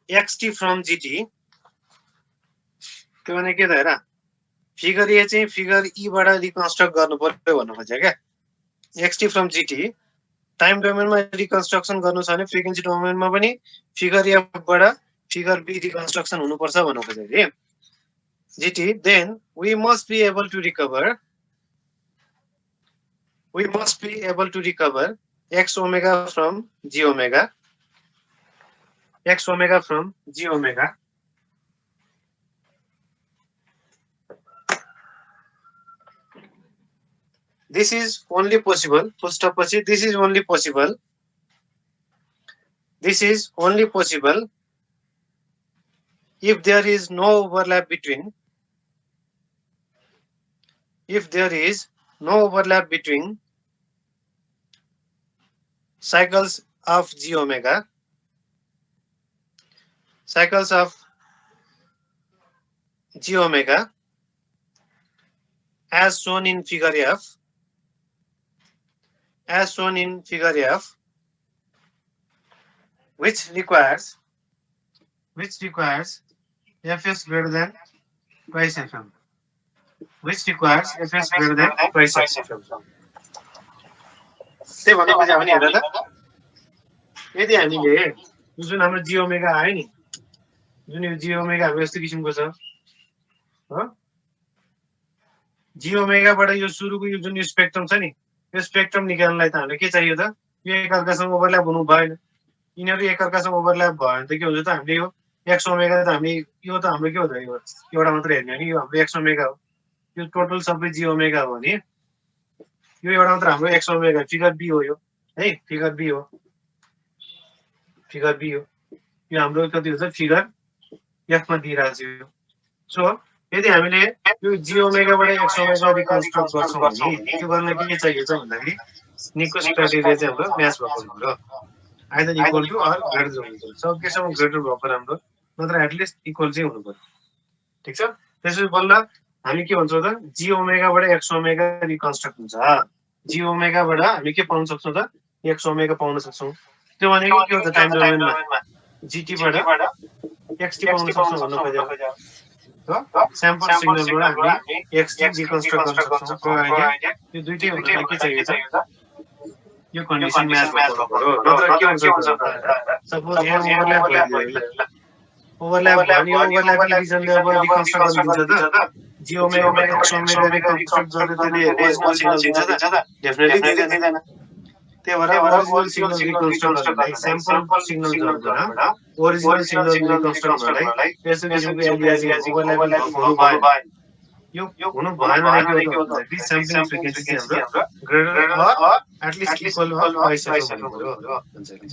xt from gt, त्यो भने के त हेर, figure A चाहिँ फिगर ई बाट रिकन्स्ट्रक्ट गर्नु पर्यो भन्नु खोज्यो क्या। xt from gt टाइम डोमेनमा रिकन्स्ट्रक्सन गर्नु छ भने फ्रिक्वेन्सी डोमेनमा पनि फिगर एफ बाट फिगर बी रिकन्स्ट्रक्सन हुनुपर्छ भन्नु खोज्यो कि gt। then we must be able to recover x omega from g omega, this is only possible, full stop पछि this is only possible, this is only possible if there is no overlap between, if there is no overlap between cycles of g omega, cycles of g omega as shown in figure F, as shown in figure F, which requires Fs greater than twice Fm, which requires Fs greater than twice Fm. त्यही भन्नु खोजेको नि हेर त, यदि हामीले यो जुन हाम्रो जी ओमेगा आयो नि, जुन यो जी ओमेगा हाम्रो यस्तो किसिमको छ हो, जी ओमेगाबाट यो सुरुको यो जुन यो स्पेक्ट्रम छ नि, यो स्पेक्ट्रम निकाल्नलाई त हामीले के चाहियो त, यो एकअर्कासँग ओभरल्याप हुनु भएन, यिनीहरू एकअर्कासँग ओभरल्याप भयो भने त के हुन्छ त, हामीले यो एक्स ओमेगा त हामी यो त हाम्रो के हो त, यो एउटा मात्र हेर्ने हो नि, यो हाम्रो एक्स ओमेगा हो, यो टोटल सबै जी ओमेगा हो नि, यो एउटा मात्र हाम्रो एक्स ओमेगा, फिगर बी हो यो है, फिगर बी हो, फिगर बी हो, यो हाम्रो कति हुन्छ फिगर एफमा दिइरहेको छ यो। सो यदि हामीले यो जी ओमेगाबाट एक्स ओमेगा रिकन्स्ट्रक्ट गर्छौँ भने त्यो गर्न के चाहियो त भन्दाखेरि निकोस क्राइटेरिया चाहिँ हाम्रो म्याच भएको हाम्रो either equal to or greater हुनु पर्यो, सकेसम्म ग्रेटर भएको राम्रो, नत्र एटलिस्ट इक्वल चाहिँ हुनु पर्यो, ठिक छ। त्यसपछि बल्ल हामी के भन्छौँ त, जी ओमेगाबाट एक्स ओमेगा रिकन्स्ट्रक्ट हुन्छ, जी ओमेगाबाट हामी के पाउन सक्छौँ त, एक्स ओमेगा पाउन सक्छौँ, त्यो भनेको के हो त, टाइम डोमेनमा जीटीबाट एक्सटी पाउन सक्छौँ भन्नु खोजेको हो, स्याम्पल सिग्नलबाट हामी एक्सटी रिकन्स्ट्रक्ट गर्न सक्छौँ, प्रोभाइडेड यो दुईटै हुनलाई के चाहियो त, यो कन्डिसन म्याच भएको हो, नत्र के हुन्छ त, सपोज यहाँ ओभरल्याप भयो, ओभरल्याप भयो नि, ओभरल्यापिङ रिजनले अब रिकन्स्ट्रक्ट गर्न दिन्छ त, जी ओमेगाबाट एक्स ओमेगा रिकन्स्ट्रक्ट गरेर त्यसले ओरिजिनल सिग्नल दिन्छ त, डेफिनेटली दिँदैन। त्यही भएर ओरिजिनल सिग्नल रिकन्स्ट्रक्ट गर्नलाई स्याम्पल सिग्नल जबाट ओरिजिनल सिग्नल रिकन्स्ट्रक्ट गर्नलाई यस्तो किसिमको एलियासिङ ओभरल्यापिङ हुनु भएन, यो हुनु भएन भने के हो त, रिस्याम्पलिङ फ्रिक्वेन्सी चाहिँ हाम्रो greater or at least equal or twice हुनु पर्यो भन्छ कि।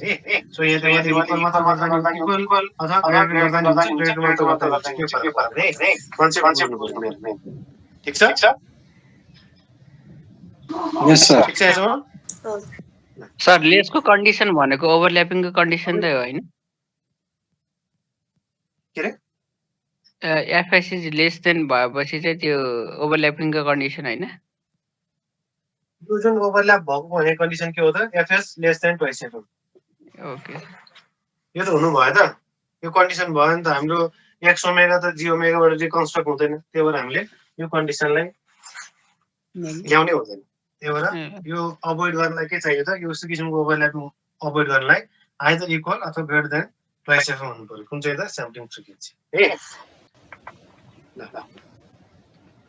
सो यहाँ त माथि इक्वल मात्र गर्दा नि इक्वल अथवा ग्रेटर गर्दा नि हुन्छ, ग्रेटर मात्र गर्दा नि हुन्छ, के फरक पर्ने कन्सेप्ट बुझ्नु पर्यो मेरो, ठीक छ। यस सर। ठीक छ यसो सर लेसको कन्डिसन भनेको ओभरल्यापिङको कन्डिसन त होइन? के रे एफएस इज लेस देन भएपछि चाहिँ त्यो ओभरल्यापिङको कन्डिसन होइन? यो जुन ओभरल्याप भएको भने कन्डिसन के हो त, FS less than twice FM. Okay, यो त हुनु भयो त, यो कन्डिसन भयो नि त, हाम्रो एक्स ओमेगा त जी ओमेगाबाट रिकन्स्ट्रक्ट हुँदैन, त्यही भएर हामीले यो कन्डिसनलाई ल्याउनै हुँदैन, त्यही भएर यो अभोइड गर्नलाई के चाहियो त, यो यस्तो किसिमको ओभरल्यापिङ अभोइड गर्नलाई आइदर इक्वल अथवा ग्रेटर देन ट्वाइस एफएम हुनु पर्यो, कुन चाहिँ त स्याम्पलिङ फ्रिक्वेन्सी है। ल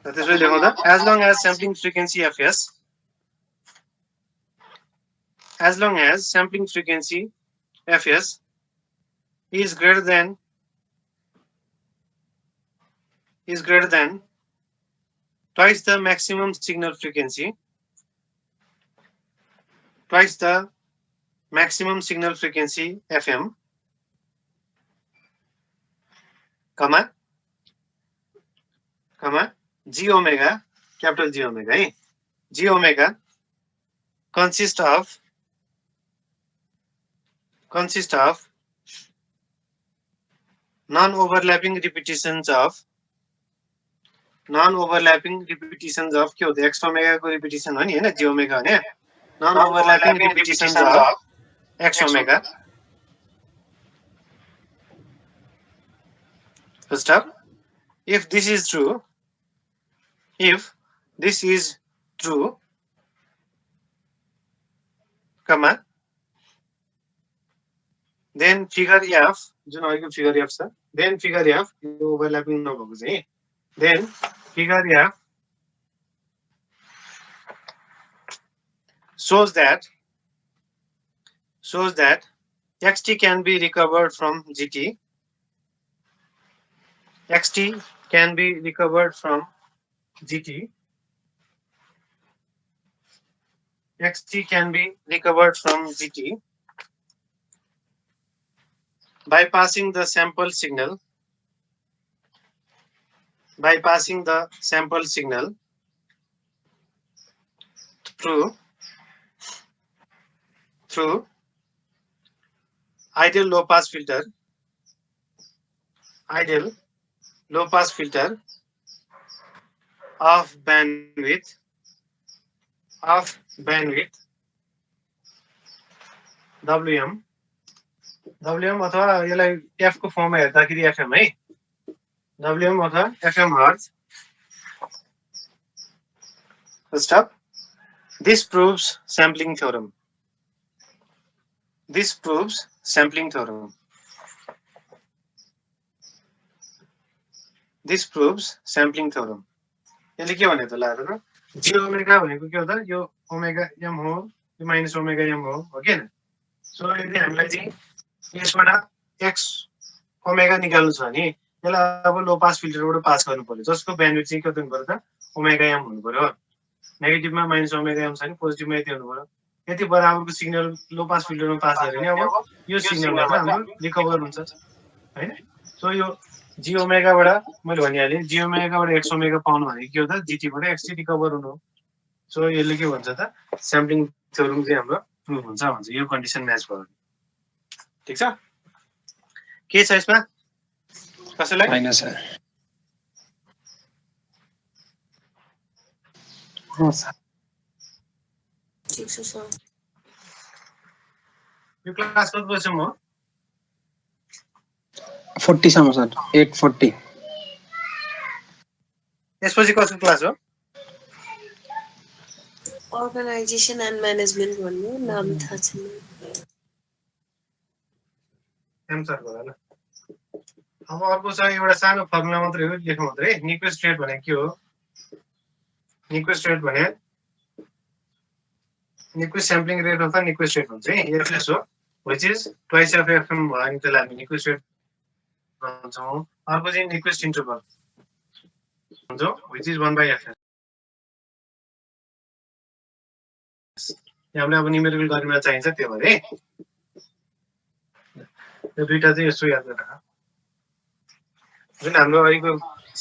त्यसपछि लेखौँ त, as long as sampling frequency FS, as long as sampling frequency fs is greater than twice the maximum signal frequency, twice the maximum signal frequency fm, comma g omega, capital G omega, g omega consists of non-overlapping repetitions of के हो त, x omega को रिपिटिसन हो नि हैन, जी omega हो नि, non-overlapping repetitions of x omega. First up, if this is true, comma, then figure F, जुन अघिको figure F छ, then figure F यो ओभरल्यापिङ नभएको चाहिँ, then figure F shows that xt can be recovered from gt, xt can be recovered from gt xt can be recovered from gt by passing the sample signal through ideal low pass filter of bandwidth WM अथवा यसलाई f को फर्ममा हेर्दाखेरि FM है WM अथवा FM hertz. First up, this proves sampling theorem. यसले के भने त ल हेर त j ओमेगा भनेको के हो त यो ओमेगा m हो यो माइनस ओमेगा m हो के हैन सो यदि हामीलाई चाहिँ यसबाट x ओमेगा निकाल्नु छ भने यसलाई अब लो पास फिल्टरबाट पास गर्नु पर्यो जसको ब्यान्डविड्थ चाहिँ कति हुनु पर्यो त ओमेगा m हुनु पर्यो नेगेटिभमा माइनस ओमेगा m छ भने पोजिटिभमा यति हुनु पर्यो यति बराबरको सिग्नल लो पास फिल्टरमा पास गरे भने अब यो सिग्नलबाट हाम्रो रिकभर हुन्छ हैन सो यो जी ओमेगाबाट मैले भनिहालेँ जी ओमेगाबाट एक्स ओमेगा पाउनु भनेको के हो त जीटीबाट एक्सटी रिकभर हुनु सो यसले के भन्छ त स्याम्पलिङ थ्योरम चाहिँ हाम्रो प्रुभ हुन्छ भन्छ यो कन्डिसन म्याच भयो ठीक छ के छ यसमा कसैलाई हैन सर हो सर ठिक छ सर यो क्लास कति बजेसम्म हो 40 सम्म सर 8:40 यसपछि कसको क्लास हो अर्गनाइजेसन एन्ड म्यानेजमेन्ट भन्ने नाम थाहा छैन एम सर होला ल अब अर्को छ एउटा सानो फर्मुला मात्रै हो लेख्नु मात्रै निक्वेस्ट रेट भनेको के हो निक्वेस्ट रेट भने निक्वेस्ट स्याम्पलिङ रेट अथवा निक्वेस्ट रेट भन्छ है एफएस हो which is twice of FM भयो भने त्यसलाई हामी निक्वेस्ट रेट भन्छौँ अर्को चाहिँ निक्वेस्ट इन्टरभल भन्छौँ व्हिच इज 1/fs हामीलाई अब न्युमेरिकल गर्न चाहिन्छ त्यो भएर है यो दुईटा चाहिँ यसो याद गरेर जुन हाम्रो अहिलेको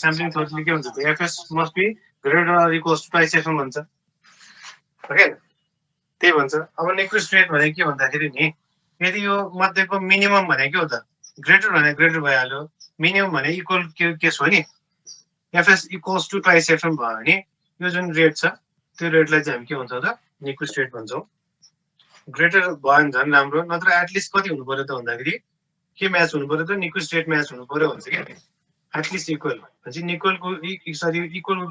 स्याम्पलिङ थ्योरीले के भन्छ त FS must be greater or equals to twice FM भन्छ ओके त्यही भन्छ अब निक्वेस्ट रेट भनेको के भन्दाखेरि नि यदि यो मध्येको मिनिमम भनेको के हो त ग्रेटर भने ग्रेटर भइहाल्यो मिनिमम भने इक्वल केस हो नि FS equals to twice FM भयो भने यो जुन रेट छ त्यो रेटलाई चाहिँ हामी के भन्छौँ त निक्वेस्ट रेट भन्छौँ ग्रेटर भयो भने झन् राम्रो नत्र एटलिस्ट कति हुनु पर्यो त भन्दाखेरि के म्याच हुनु पर्यो त निक्वेस्ट रेट म्याच हुनु पर्यो भन्छ क्या एटलिस्ट इक्वल भनेपछि इक्वलको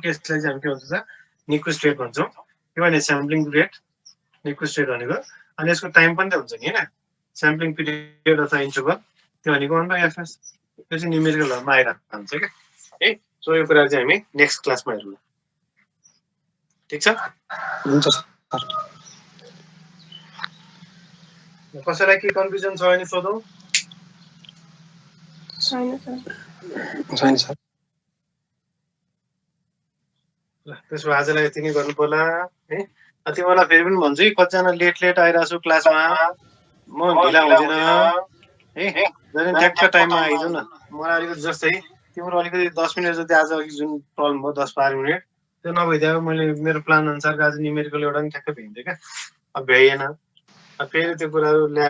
केसलाई चाहिँ हामी के भन्छ त निक्वेस्ट रेट भन्छौँ किनभने स्याम्पलिङ रेट निक्वेस्ट रेट भनेको अनि यसको टाइम पनि त हुन्छ नि होइन स्याम्पलिङ पिरियड अथवा इन्टरभल त्यो भनेको 1/fs त्यो चाहिँ न्युमेरिकलहरुमा आइरहेको हुन्छ क्या है सो यो कुरा चाहिँ हामी नेक्स्ट क्लासमा हेरौँ ठीक छ हुन्छ सर कसैलाई के कन्फ्युजन छ भने सोधौँ छैन सर छैन सर ल त्यसो आजलाई यति नै गर्नु पर्ला है तिमीलाई फेरि पनि भन्छु है कतिजना लेट आइरहेको छु क्लासमा म ढिला हुँदैन है जहिले ठ्याक्क टाइममा आइज न मलाई अलिकति जस्तै तिम्रो अलिकति 10 मिनट जति आज अघि जुन प्रब्लम भयो 10-12 मिनट त्यो नभइदिएको मैले मेरो प्लान अनुसारको आज न्युमेरिकल एउटा पनि ठ्याक्क भ्याइन्थेँ क्या अब भ्याइएन फेरि त्यो कुराहरू